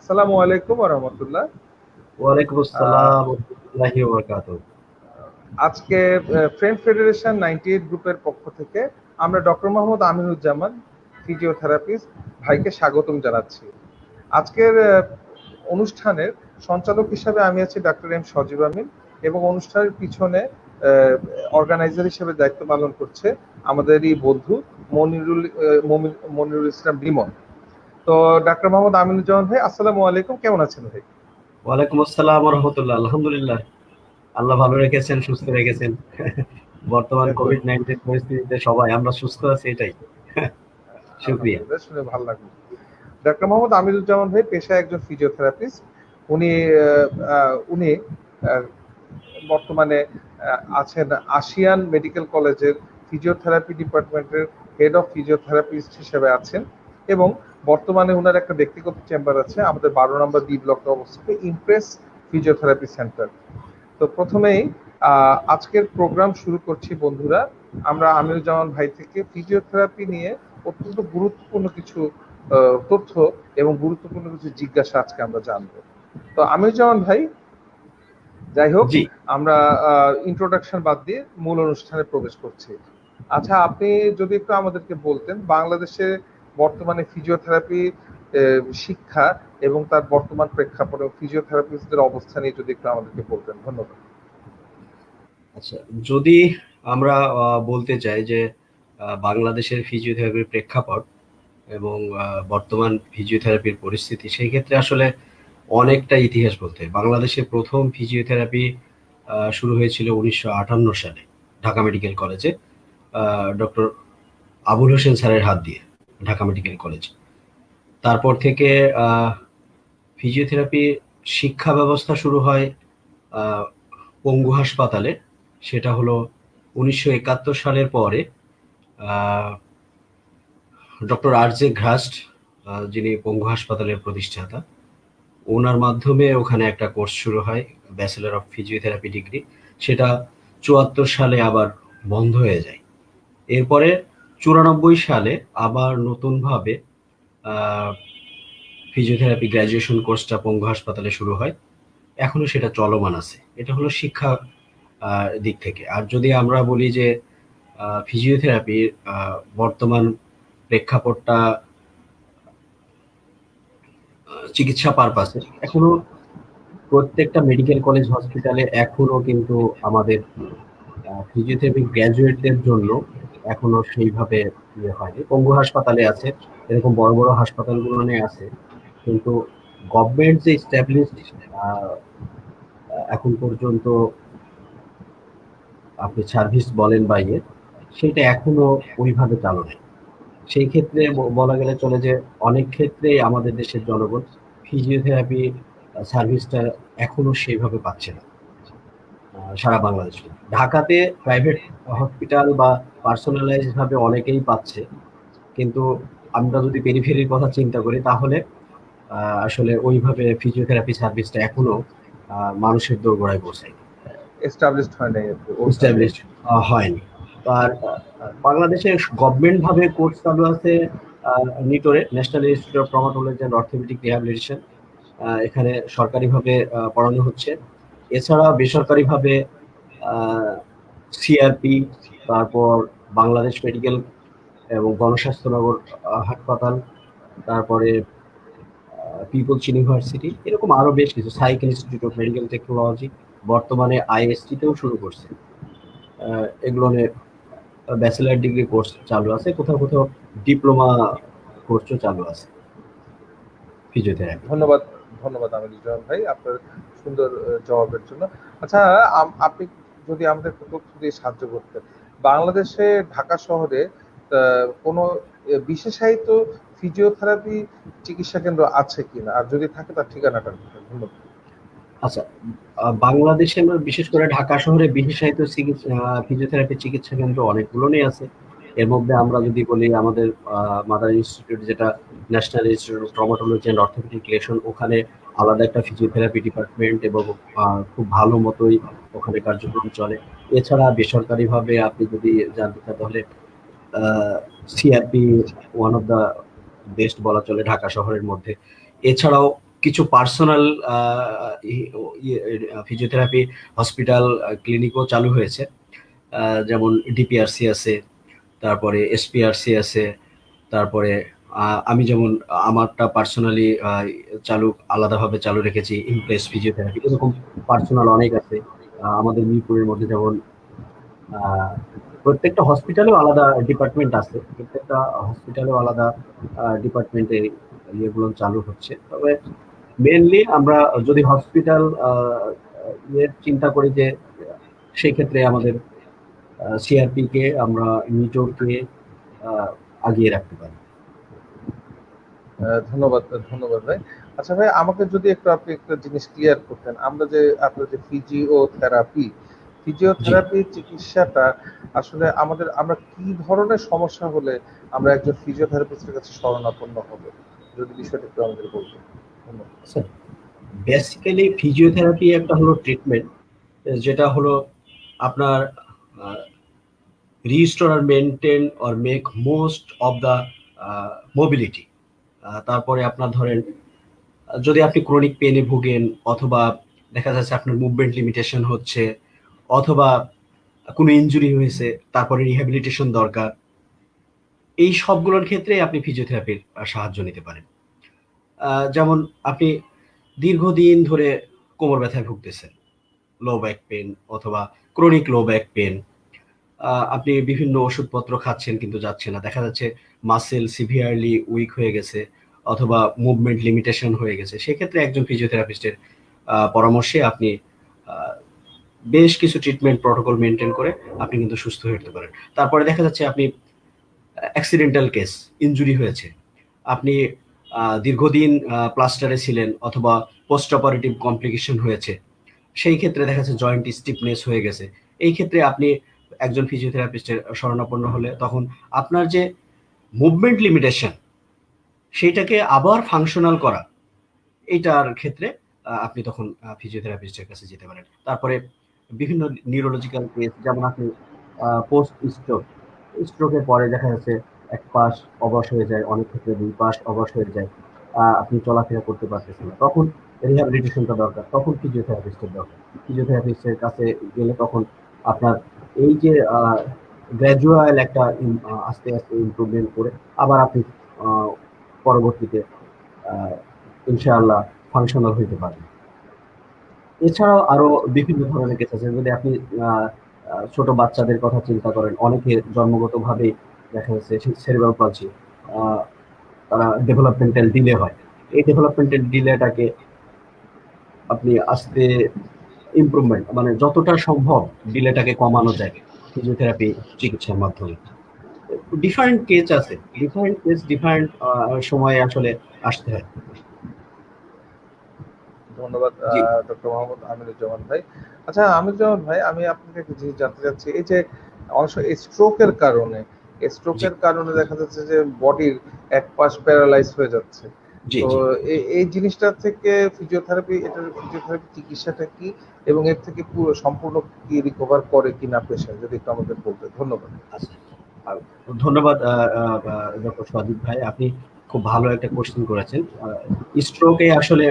আসসালামু আলাইকুম ওয়া রাহমাতুল্লাহ। ওয়ালাইকুম আ আসসালাম ওয়া রাহমাতুল্লাহি ওয়া বারাকাতুহু। আজকে ফ্রেন্ড ফেডারেশন 98 গ্রুপের পক্ষ থেকে আমরা ডক্টর মোহাম্মদ আমিনুজ্জামান ফিজিওথেরাপিস্ট ভাইকে স্বাগতম জানাচ্ছি। আজকের অনুষ্ঠানের সঞ্চালক হিসেবে আমি আছি ডাক্তার এম সজীব আমিন এবং অনুষ্ঠানের পিছনে অর্গানাইজার হিসেবে দায়িত্ব পালন করছে আমাদেরই বন্ধু মনিরুল ইসলাম লিমন। তো ডাক্তার মোহাম্মদ আমিনুজ্জামান ভাই, আসসালামু আলাইকুম, কেমন আছেন ভাই? ওয়ালাইকুম আসসালাম ওয়া রাহমাতুল্লাহ। আলহামদুলিল্লাহ, আল্লাহ ভালো রেখেছেন, সুস্থ রেখেছেন। বর্তমান কোভিড-19 পরিস্থিতিতে সবাই আমরা সুস্থ আছি, এটাই। শুকরিয়া। আলহামদুলিল্লাহ, শুনে ভালো লাগলো। ডাক্তার মোহাম্মদ আমিনুজ্জামান ভাই পেশায় একজন ফিজিওথেরাপিস্ট। উনি উনি বর্তমানে আছেন আসিয়ান মেডিকেল কলেজের ফিজিওথেরাপি ডিপার্টমেন্টের হেড অফ ফিজিওথেরাপিস্ট হিসেবে আছেন এবং বর্তমানে ওনার একটা ব্যক্তিগত চেম্বার আছে আমাদের 12 নম্বর ডি ব্লকে অবস্থিত ইমপ্রেস ফিজিওথেরাপি সেন্টার। তো প্রথমেই আজকের প্রোগ্রাম শুরু করছি বন্ধুরা। আমরা আমিনুজ্জামান ভাই থেকে ফিজিওথেরাপি নিয়ে অত্যন্ত গুরুত্বপূর্ণ কিছু তথ্য এবং গুরুত্বপূর্ণ কিছু জিজ্ঞাসা আজকে আমরা জানবো। তো আমিনুজ্জামান ভাই, যাই হোক, আমরা ইন্ট্রোডাকশন বাদ দিয়ে মূল অনুষ্ঠানে প্রবেশ করছি। আচ্ছা, আপনি যদি একটু আমাদেরকে বলতেন বাংলাদেশে বর্তমানে ফিজিওথেরাপি শিক্ষা এবং তার বর্তমান প্রেক্ষাপটে ফিজিওথেরাপিস্টদের অবস্থা নিয়ে যদি একটু আমাদেরকে বলতেন, ধন্যবাদ। আচ্ছা, যদি আমরা বলতে চাই যে বাংলাদেশের ফিজিওথেরাপির প্রেক্ষাপট এবং বর্তমান ফিজিওথেরাপির পরিস্থিতি, সেই ক্ষেত্রে আসলে অনেকটা ইতিহাস বলতে হয়। বাংলাদেশে প্রথম ফিজিওথেরাপি শুরু হয়েছিল 1958 সালে ঢাকা মেডিকেল কলেজে, ডক্টর আবুল হোসেন স্যারের হাত দিয়ে, ঢাকা মেডিকেল কলেজ। তারপর থেকে ফিজিওথেরাপি শিক্ষা ব্যবস্থা শুরু হয় পঙ্গু হাসপাতালে। সেটা হলো 1971 সালের পরে ডক্টর আর.জে. ঘ্রাস্ট, যিনি পঙ্গু হাসপাতালের প্রতিষ্ঠাতা, ওনার মাধ্যমে ওখানে একটা কোর্স শুরু হয়, ব্যাচেলর অফ ফিজিওথেরাপি ডিগ্রি। সেটা 74 সালে আবার বন্ধ হয়ে যায়। এরপরে 94 সালে আবার নতুনভাবে ফিজিওথেরাপি গ্র্যাজুয়েশন কোর্সটা পঙ্গু হাসপাতালে শুরু হয়। এখনো সেটা চলমান আছে। এটা হলো শিক্ষা দিক থেকে। আর যদি আমরা বলি যে ফিজিওথেরাপির বর্তমান প্রেক্ষাপটটা চিকিৎসা পারপাসে, এখনো প্রত্যেকটা মেডিকেল কলেজ হসপিটালে এখনো কিন্তু আমাদের ফিজিওথেরাপি গ্র্যাজুয়েটদের জন্য এখনো সেইভাবে ইয়ে হয়নি। পঙ্গু হাসপাতালে আছে, এরকম বড় বড় হাসপাতালগুলো নিয়ে আছে, কিন্তু গভর্নমেন্ট যে এস্টাবলিশড এখন পর্যন্ত আপনি সার্ভিস বলেন বা ইয়ে, সেটা এখনো ওইভাবে চালু নেই। সেই ক্ষেত্রে বলা গেলে চলে যে অনেক ক্ষেত্রে আমাদের দেশের জনগণ ফিজিওথেরাপি সার্ভিসটা এখনো সেইভাবে পাচ্ছে না সারা বাংলাদেশে। ঢাকাতে প্রাইভেট হসপিটাল বা পার্সোনালাইজ ভাবে অনেকেই পাচ্ছে, কিন্তু আমরা যদি পেরিফেরির কথা চিন্তা করি তাহলে আসলে ওইভাবে ফিজিওথেরাপি সার্ভিসটা এখনো মানুষের দোরগোড়ায় পৌঁছায়নি, এস্টাবলিশড হয়নি। আর বাংলাদেশে গভর্নমেন্ট ভাবে কোর্স চালু আছে নিটোরে, national institute of traumatology and orthopedic rehabilitation. এখানে সরকারিভাবে পড়ানো হচ্ছে। এছাড়া বেসরকারিভাবে সিআরপি, তারপর বাংলাদেশ মেডিকেল এবং গণস্বাস্থ্যনগর হাসপাতাল, তারপরে পিপলস ইউনিভার্সিটি, এরকম আরো বেশ কিছু, cycle institute of medical technology, বর্তমানে আইএসটিতেও শুরু করছে। এগুলো নিয়ে ব্যাচেলার ডিগ্রি কোর্স চালু আছে, কোথাও কোথাও ডিপ্লোমা কোর্সও চালু আছে ফিজিওথেরাপি। ধন্যবাদ, ধন্যবাদ আমিনুজ্জামান ভাই আপনার সুন্দর জবাবের জন্য। আচ্ছা, আপনি যদি আমাদের তথ্য দিয়ে সাহায্য করতেন, বাংলাদেশে ঢাকা শহরে কোনো বিশেষায়িত ফিজিওথেরাপি চিকিৎসা কেন্দ্র আছে কিনা, আর যদি থাকে তার ঠিকানাটা। ধন্যবাদ। আচ্ছা, বাংলাদেশে বিশেষ করে ঢাকা শহরে বিশেষায়িত ফিজিওথেরাপি চিকিৎসা কেন্দ্র অনেকগুলো নিয়ে আছে। এর মধ্যে আমরা যদি বলি আমাদের মাদার ইনস্টিটিউট, যেটা national institute of traumatology and orthopaedic relation, ওখানে আলাদা একটা ফিজিওথেরাপি ডিপার্টমেন্ট এবং খুব ভালো মতোই ওখানে কার্যক্রম চলে। এছাড়া বেসরকারিভাবে আপনি যদি জানতে চান তাহলে CRP one of the best বলা চলে ঢাকা শহরের মধ্যে। এছাড়াও কিছু পার্সোনাল ফিজিওথেরাপি হসপিটাল ক্লিনিকও চালু হয়েছে, যেমন ডিপিআরসি আছে, তারপরে এসপিআরসি আছে, তারপরে আমি যেমন আমারটা পার্সোনালি আলাদাভাবে চালু রেখেছি ইমপ্রেস ফিজিওথেরাপি। এরকম পার্সোনাল অনেক আছে আমাদের মিরপুরের মধ্যে। যেমন আহ, প্রত্যেকটা হসপিটালেও আলাদা ডিপার্টমেন্ট আছে, প্রত্যেকটা হসপিটালেও আলাদা ডিপার্টমেন্টে ইয়েগুলো চালু হচ্ছে। তবে মেনলি আমরা যদি হসপিটাল চিন্তা করি, যে সেই ক্ষেত্রে আমাদের সিআরপি কে আমরা নিটোকে আগিয়ে রাখতে পারি। ধন্যবাদ ধন্যবাদ ভাই। আচ্ছা ভাই, আমাকে যদি একটু আপনি একটা জিনিস ক্লিয়ার করতেন, আমরা যে আপনার যে জি, ফিজিওথেরাপি চিকিৎসাটা আসলে আমরা কি ধরনের সমস্যা হলে আমরা একজন ফিজিওথেরাপিস্টের কাছে শরণাপন্ন হবে, যদি বিষয়টা একটু আমাদের বলতেন। ধন্যবাদ। স্যার, বেসিক্যালি ফিজিওথেরাপি একটা হলো ট্রিটমেন্ট, যেটা হলো আপনার রিস্টোর আর maintain or make most of the mobility. তারপরে আপনার ধরেন, যদি আপনি ক্রনিক পেনে ভুগেন, অথবা দেখা যাচ্ছে আপনার মুভমেন্ট লিমিটেশন হচ্ছে, অথবা কোনো ইনজুরি হয়েছে, তারপরে রিহ্যাবিলিটেশন দরকার, এই সবগুলোর ক্ষেত্রে আপনি ফিজিওথেরাপির সাহায্য নিতে পারেন। যেমন আপনি দীর্ঘদিন ধরে কোমর ব্যথায় ভুগতেছেন, লো ব্যাক পেন অথবা ক্রনিক লো ব্যাক পেন, আপনি বিভিন্ন ওষুধপত্র খাচ্ছেন কিন্তু যাচ্ছে না, দেখা যাচ্ছে মাসেল সিভিয়ারলি উইক হয়ে গেছে, অথবা মুভমেন্ট লিমিটেশন হয়ে গেছে, সেক্ষেত্রে একজন ফিজিওথেরাপিস্টের পরামর্শে আপনি আহ, বেশ কিছু ট্রিটমেন্ট প্রটোকল মেনটেন করে আপনি কিন্তু সুস্থ হয়ে উঠতে পারেন। তারপরে দেখা যাচ্ছে আপনি অ্যাক্সিডেন্টাল কেস, ইনজুরি হয়েছে, আপনি দীর্ঘদিন প্লাস্টারে ছিলেন, অথবা পোস্ট অপারেটিভ কমপ্লিকেশন হয়েছে, সেই ক্ষেত্রে দেখা যাচ্ছে জয়েন্ট স্টিফনেস হয়ে গেছে। এই ক্ষেত্রে আপনি একজন ফিজিওথেরাপিস্টের শরণাপন্ন হলে তখন আপনার যে মুভমেন্ট লিমিটেশন, সেইটাকে আবার ফাংশনাল করা, এইটার ক্ষেত্রে আপনি তখন ফিজিওথেরাপিস্টের কাছে যেতে পারেন। তারপরে বিভিন্ন নিউরোলজিক্যাল কেস, যেমন আপনি পোস্ট স্ট্রোক, স্ট্রোকের পরে দেখা যাচ্ছে এক পাশ অবশ হয়ে যায়, অনেক ক্ষেত্রে দুই পাশ অবশ হয়ে যায়, আপনি চলাফেরা করতে পারতেছেন না, তখন রিহ্যাবিলিটেশনটা দরকার, তখন ফিজিওথেরাপিস্টের দরকার। ফিজিওথেরাপিস্টের কাছে গেলে তখন আপনার এই যে গ্র্যাজুয়াল একটা আস্তে আস্তে ইমপ্রুভমেন্ট করে আবার আপনি আহ, পরবর্তীতে আহ, ইনশাআল্লাহ ফাংশনাল হইতে পারেন। এছাড়াও আরো বিভিন্ন ধরনের কেস আছে। যদি আপনি আহ, ছোট বাচ্চাদের কথা চিন্তা করেন, অনেকে জন্মগতভাবে দেখা যাচ্ছে সেরিব্রাল পলসি, তারা ডেভেলপমেন্টাল ডিলে হয়। এই ডেভেলপমেন্টাল ডিলেটাকে আপনি আস্তে ইমপ্রুভমেন্ট, মানে যতটা সম্ভব ডিলেটাকে কমানো যায় ফিজিওথেরাপি চিকিৎসার মাধ্যমে। ডিফারেন্ট কেস আছে, ডিফারেন্ট কেস ডিফারেন্ট সময়ে আসলে আসতে হয়। ধন্যবাদ জি, ডক্টর মোহাম্মদ আমিনুজ্জামান ভাই। আচ্ছা আমিনুজ্জামান ভাই, আমি আপনাকে একটা জিনিস জানতে চাচ্ছি, এই যে অনেক সময় জি, স্ট্রোকের কারণে দেখা যাচ্ছে যে বডির এক পাশ প্যারালাইজ হয়ে যাচ্ছে। জি, তো জি। এই জিনিসটা থেকে ফিজিওথেরাপি চিকিৎসাটা কি, এবং এর থেকে পুরো সম্পূর্ণ কি রিকভার করে কিনা পেশেন্ট, যদি একটু আমাদের বলতে। ধন্যবাদ। আচ্ছা, আহ, ধন্যবাদ ডক্টর সদীপ ভাই, আপনি খুব ভালো একটা কোশ্চেন করেছেন। স্ট্রোকে আসলে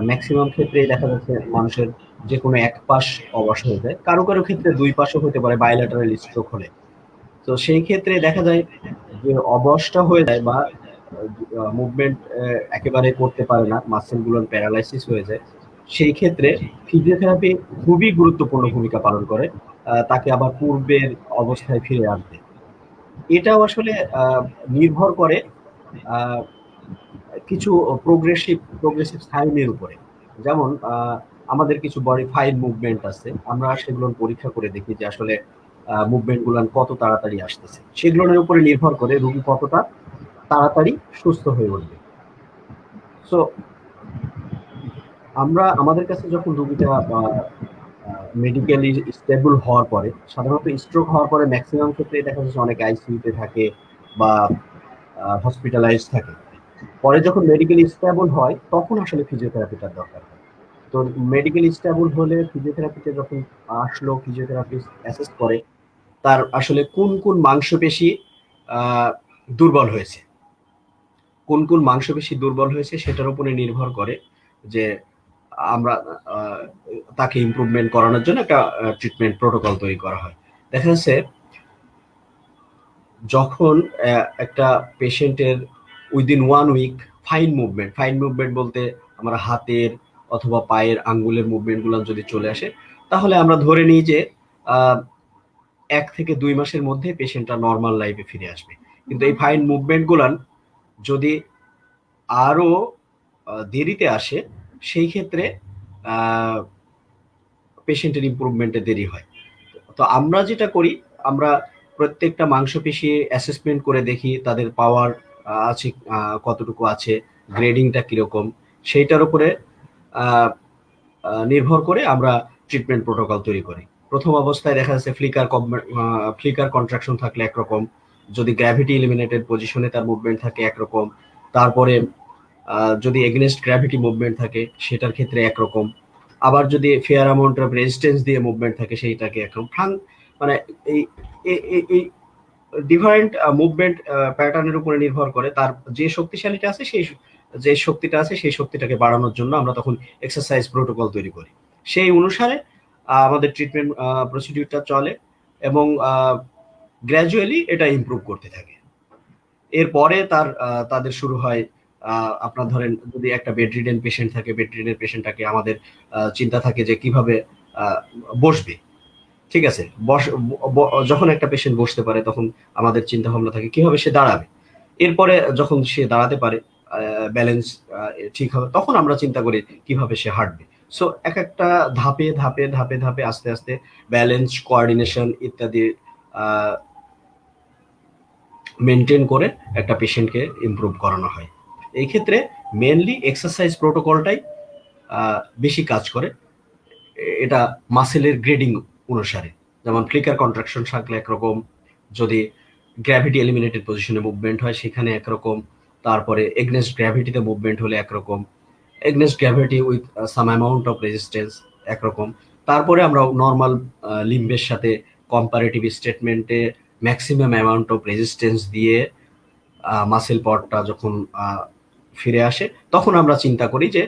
ম্যাক্সিমাম ক্ষেত্রে দেখা যাচ্ছে মানুষের যে কোনো এক পাশ অবশ হয়ে যায়, কারো কারো ক্ষেত্রে দুই পাশও হতে পারে বাইল্যাটারাল স্ট্রোক হলে। তো সেই ক্ষেত্রে দেখা যায় যে অবশটা হয়ে যায়, বা মুভমেন্ট একেবারে করতে পারে না, মাসেল গুলোর প্যারালাইসিস হয়ে যায়। সেই ক্ষেত্রে ফিজিওথেরাপি খুবই গুরুত্বপূর্ণ ভূমিকা পালন করে তাকে আবার পূর্বের অবস্থায় ফিরে আনতে। এটাও আসলে আহ, নির্ভর করে আহ, কিছু প্রোগ্রেসিভ সাইনের উপরে। যেমন আমাদের কিছু বডি ফাইন মুভমেন্ট আছে, আমরা সেগুলোর পরীক্ষা করে দেখি যে আসলে মুভমেন্ট গুলো কত তাড়াতাড়ি আসতেছে, সেগুলোর উপরে নির্ভর করে রোগী কতটা তাড়াতাড়ি সুস্থ হয়ে উঠবে। সো আমরা আমাদের কাছে যখন রোগীটা মেডিকেলি স্টেবল হওয়ার পরে, সাধারণত স্ট্রোক হওয়ার পরে ম্যাক্সিমাম ক্ষেত্রে দেখা যাচ্ছে অনেক আইসিইউতে থাকে বা হসপিটালাইজ থাকে, পরে যখন মেডিকেলি স্টেবল হয় তখন আসলে ফিজিওথেরাপিটার দরকার হয়। তো মেডিকেল স্টেবল হলে ফিজিওথেরাপিতে যখন আসলো, ফিজিওথেরাপিস্ট অ্যাসেস করে তার আসলে কোন কোন মাংসপেশি আহ, দুর্বল হয়েছে, কোন কোন মাংসপেশি দুর্বল হয়েছে সেটার উপরে নির্ভর করে যে আমরা তাকে ইমপ্রুভমেন্ট করানোর জন্য একটা ট্রিটমেন্ট প্রোটোকল তৈরি করা হয়। দেখা যাচ্ছে যখন একটা পেশেন্টের উইদিন 1 উইক ফাইন মুভমেন্ট বলতে আমরা হাতের অথবা পায়ের আঙ্গুলের মুভমেন্ট গুলো যদি চলে আসে, তাহলে আমরা ধরে নিই যে 1 থেকে 2 মাসের মধ্যে পেশেন্টটা নর্মাল লাইফে ফিরে আসবে। কিন্তু এই ফাইন মুভমেন্ট গুলান যদি আরো দেরিতে আসে, সেই ক্ষেত্রে পেশেন্টের ইমপ্রুভমেন্টে দেরি হয়। তো আমরা যেটা করি, আমরা প্রত্যেকটা মাংসপেশি অ্যাসেসমেন্ট করে দেখি তাদের পাওয়ার আছে কতটুকু আছে, গ্রেডিংটা কিরকম, সেইটার উপরে নির্ভর করে আমরা ট্রিটমেন্ট প্রোটোকল তৈরি করি। প্রথম অবস্থায় দেখা যাচ্ছে ফ্লিকার কন্ট্রাকশন থাকলে একরকম, যদি গ্র্যাভিটি এলিমিনেটেড পজিশনে তার মুভমেন্ট থাকে একরকম, তারপরে যদি এগেনস্ট গ্র্যাভিটি মুভমেন্ট থাকে সেটার ক্ষেত্রে একরকম, আবার যদি ফেয়ার অ্যামাউন্ট অফ রেজিস্ট্যান্স দিয়ে মুভমেন্ট থাকে সেইটাকে একরকম। মানে এই এই ডিফারেন্ট মুভমেন্ট প্যাটার্নের উপরে নির্ভর করে তার যে শক্তিশালীটা আছে, সেই শক্তিটাকে বাড়ানোর জন্য আমরা তখন এক্সারসাইজ প্রোটোকল তৈরি করি। সেই অনুসারে আমাদের ট্রিটমেন্ট প্রসিডিউরটা চলে এবং গ্র্যাজুয়ালি এটা ইমপ্রুভ করতে থাকে। এরপরে তাদের শুরু হয়, আপনার ধরেন যদি একটা বেডরিডেন পেশেন্ট থাকে, বেডরিডেন পেশেন্টটাকে আমাদের চিন্তা থাকে যে কিভাবে বসবে। ঠিক আছে, যখন একটা পেশেন্ট বসতে পারে তখন আমাদের চিন্তা ভাবনা থাকে কিভাবে সে দাঁড়াবে। এরপরে যখন সে দাঁড়াতে পারে, ব্যালেন্স ঠিক হবে, তখন আমরা চিন্তা করি কিভাবে সে হাঁটবে। সো এক একটা ধাপে ধাপে ধাপে ধাপে আস্তে আস্তে ব্যালেন্স, কোঅর্ডিনেশন ইত্যাদি মেনটেন করে একটা পেশেন্টকে ইমপ্রুভ করানো হয়। এই ক্ষেত্রে মেনলি এক্সারসাইজ প্রোটোকলটাই বেশি কাজ করে। এটা মাসেলের গ্রেডিং অনুসারে, যেমন ফ্লিকার কন্ট্রাকশন থাকলে একরকম, যদি গ্র্যাভিটি এলিমিনেটেড পজিশনে মুভমেন্ট হয় সেখানে একরকম, তারপরে এগনেস্ট গ্র্যাভিটিতে মুভমেন্ট হলে একরকম, against gravity with some amount of resistance একরকম। তারপরে আমরা নর্মাল লিম্বের সাথে কম্পারেটিভ স্টেটমেন্টে ম্যাক্সিমাম অ্যামাউন্ট অফ রেজিস্ট্যান্স দিয়ে মাসেল পটটা যখন ফিরে আসে তখন আমরা চিন্তা করি যে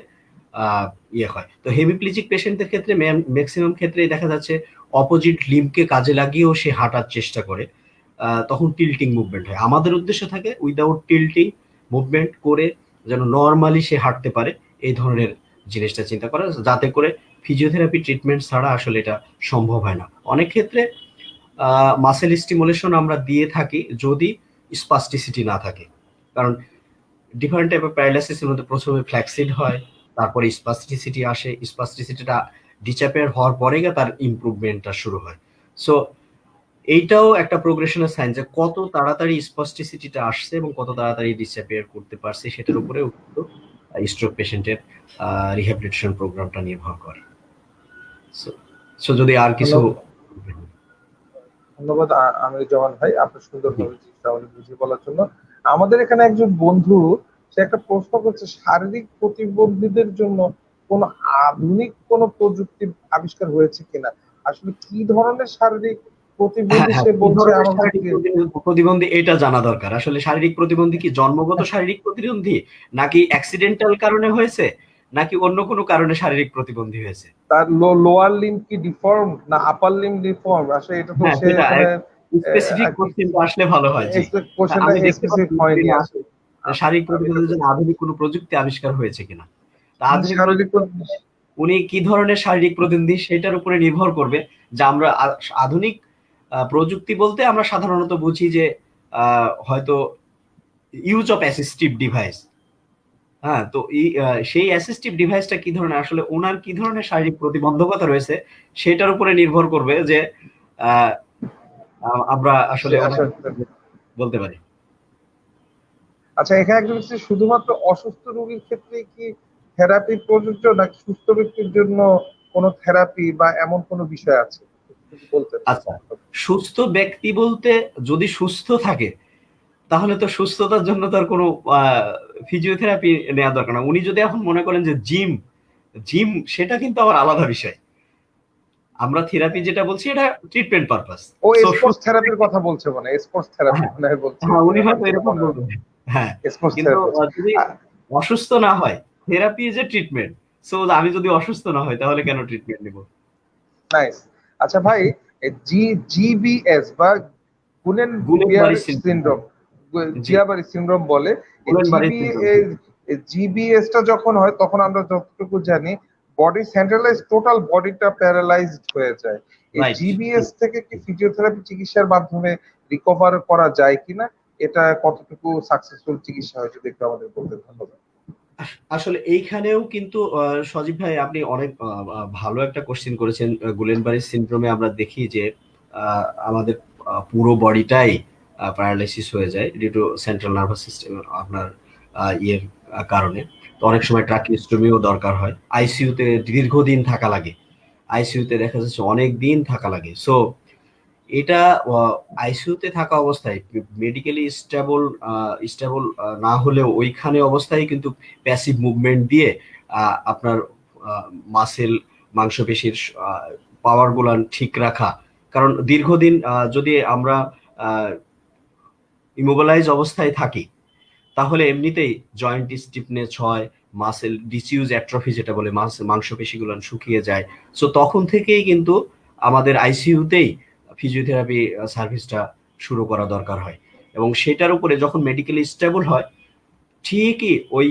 ইয়ে হয়। তো হেমিপ্লিজিক পেশেন্টদের ক্ষেত্রে ম্যাক্সিমাম ক্ষেত্রেই দেখা যাচ্ছে অপোজিট লিম্বকে কাজে লাগিয়েও সে হাঁটার চেষ্টা করে, তখন টিল্টিং মুভমেন্ট হয়। আমাদের উদ্দেশ্য থাকে উইদাউট টিল্টিং মুভমেন্ট করে যেন নর্মালি সে হাঁটতে পারে, এই ধরনের জিনিসটা চিন্তা করা, যাতে করে ফিজিওথেরাপি ট্রিটমেন্ট ছাড়া আসলে এটা সম্ভব হয় না। অনেক ক্ষেত্রে মাসেল স্টিমুলেশন আমরা দিয়ে থাকি যদি স্পাস্টিসিটি না থাকে, কারণ ডিফারেন্ট টাইপ অফ প্যারালাইসিসের মধ্যে প্রথমে ফ্ল্যাক্সিড হয়, তারপরে স্পাস্টিসিটি আসে, স্পাস্টিসিটিটা ডিচ্যাপেয়ার হওয়ার পরে গিয়ে তার ইমপ্রুভমেন্টটা শুরু হয়। সো এইটাও একটা প্রোগ্রেশনের সাইন যে কত তাড়াতাড়ি স্পাস্টিসিটিটা আসছে এবং কত তাড়াতাড়ি ডিচ্যাপেয়ার করতে পারছে সেটার উপরে স্ট্রোক পেশেন্টের রিহ্যাবিলিটেশন প্রোগ্রামটা নির্ভর করে। সো যদি আর কিছু। ধন্যবাদ আমির জামান ভাই, আপনার সুন্দরভাবে জিনিসটা আমাদের বুঝিয়ে বলার জন্য। আমাদের এখানে একজন বন্ধু, সে একটা প্রশ্ন করছে, শারীরিক প্রতিবন্ধীদের জন্য কোন আধুনিক কোন প্রযুক্তি আবিষ্কার হয়েছে কিনা। আসলে কি ধরনের শারীরিক প্রতিবন্ধী সে বলছে প্রতিবন্ধী, এটা জানা দরকার। আসলে শারীরিক প্রতিবন্ধী কি জন্মগত শারীরিক প্রতিবন্ধী, নাকি অ্যাক্সিডেন্টাল কারণে হয়েছে, নাকি অন্য কোনো কারণে শারীরিক প্রতিবন্ধী হয়েছে? তার লোয়ার লিম্ব কি ডিফর্ম না আপার লিম্ব ডিফর্ম, আসলে এটা তো সে স্পেসিফিক কোশ্চেন আসলে ভালো হয়। জি, আমি দেখতে পাচ্ছি শারীরিক প্রতিবন্ধীর জন্য আধুনিক কোনো প্রযুক্তি আবিষ্কার হয়েছে কিনা। উনি কি ধরনের শারীরিক প্রতিবন্ধী সেটার উপরে নির্ভর করবে। যে আমরা আধুনিক প্রযুক্তি বলতে আমরা সাধারণত বুঝি যে হয়তো ইউজ অফ অ্যাসিস্টিভ ডিভাইস। হ্যাঁ, তো সেই অ্যাসিস্টিভ ডিভাইসটা কি ধরনের, আসলে ওনার কি ধরনের শারীরিক প্রতিবন্ধকতা রয়েছে সেটার উপরে নির্ভর করবে যে আমরা আসলে বলতে পারি। আচ্ছা, এখানে একজন শুধুমাত্র অসুস্থ রোগীর ক্ষেত্রে কি থেরাপি প্রযোজ্য, নাকি সুস্থ ব্যক্তির জন্য কোনো থেরাপি বা এমন কোনো বিষয় আছে বলতে? আচ্ছা, সুস্থ ব্যক্তি বলতে যদি সুস্থ থাকে তাহলে তো সুস্থতার জন্য তার কোনো ফিজিওথেরাপি নেওয়া দরকার না। উনি যদি এখন মনে করেন যে জিম সেটা কিন্তু আবার আলাদা বিষয়। আমরা থেরাপি যেটা বলছি এটা ট্রিটমেন্ট পারপাস। ও স্পোর্টস থেরাপির কথা বলছে, মানে স্পোর্টস থেরাপি মানে বলছে। হ্যাঁ, উনি হয়তো এরকম বলবেন। হ্যাঁ, স্পোর্টস কিন্তু থেরাপিস্ট। যদি অসুস্থ না হয়, therapy is a treatment. So আমি যদি অসুস্থ না হয় তাহলে কেন ট্রিটমেন্ট নিব? নাইস। আচ্ছা ভাই, জিবিএস বা গুলেন গুলেন বিয়ার বারি সিনড্রোম, সিনড্রোম, জি, জিয়াবারি সিনড্রোম বলে, এই গুলেন বারি সিনড্রোম, জি। জিবিএস টা যখন হয় তখন আমরা যতটুকু জানি বডি সেন্ট্রালাইজ, টোটাল বডিটা প্যারালাইজড হয়ে যায়। এই রাইট। জিবিএস থেকে কি ফিজিওথেরাপি চিকিৎসার মাধ্যমে রিকভার করা যায় কিনা, এটা কতটুকু সাকসেসফুল চিকিৎসা হয় যদি একটু আমাদের বলতে, ধন্যবাদ। আসলে এইখানেও কিন্তু সজীব ভাই আপনি অনেক ভালো একটা কোশ্চেন করেছেন। গুলেনবারি সিনড্রোমে আমরা দেখি যে আমাদের পুরো বডিটাই প্যারালাইসিস হয়ে যায় due to central nervous system আপনার ইয়ের কারণে। তো অনেক সময় ট্রাকিওস্টোমিও দরকার হয়, আইসিইউতে দীর্ঘদিন থাকা লাগে, আইসিইউতে দেখা যাচ্ছে অনেক দিন থাকা লাগে। সো এটা আইসিইউতে থাকা অবস্থায় মেডিকেলি স্টেবল না হলেও ওইখানে অবস্থায় কিন্তু প্যাসিভ মুভমেন্ট দিয়ে আপনার মাসেল মাংসপেশির পাওয়ার গুলান ঠিক রাখা। কারণ দীর্ঘদিন যদি আমরা ইমোবিলাইজ অবস্থায় থাকি তাহলে এমনিতেই জয়েন্ট স্টিফনেস হয়, মাসেল ডিসিউজ অ্যাট্রফি যেটা বলে, মাংসপেশিগুলো শুকিয়ে যায়। সো তখন থেকেই কিন্তু আমাদের আইসিইউতেই ফিজিওথেরাপি সার্ভিসটা শুরু করা দরকার হয়। এবং সেটার উপরে যখন মেডিকেলি স্টেবল হয় ঠিকই ওই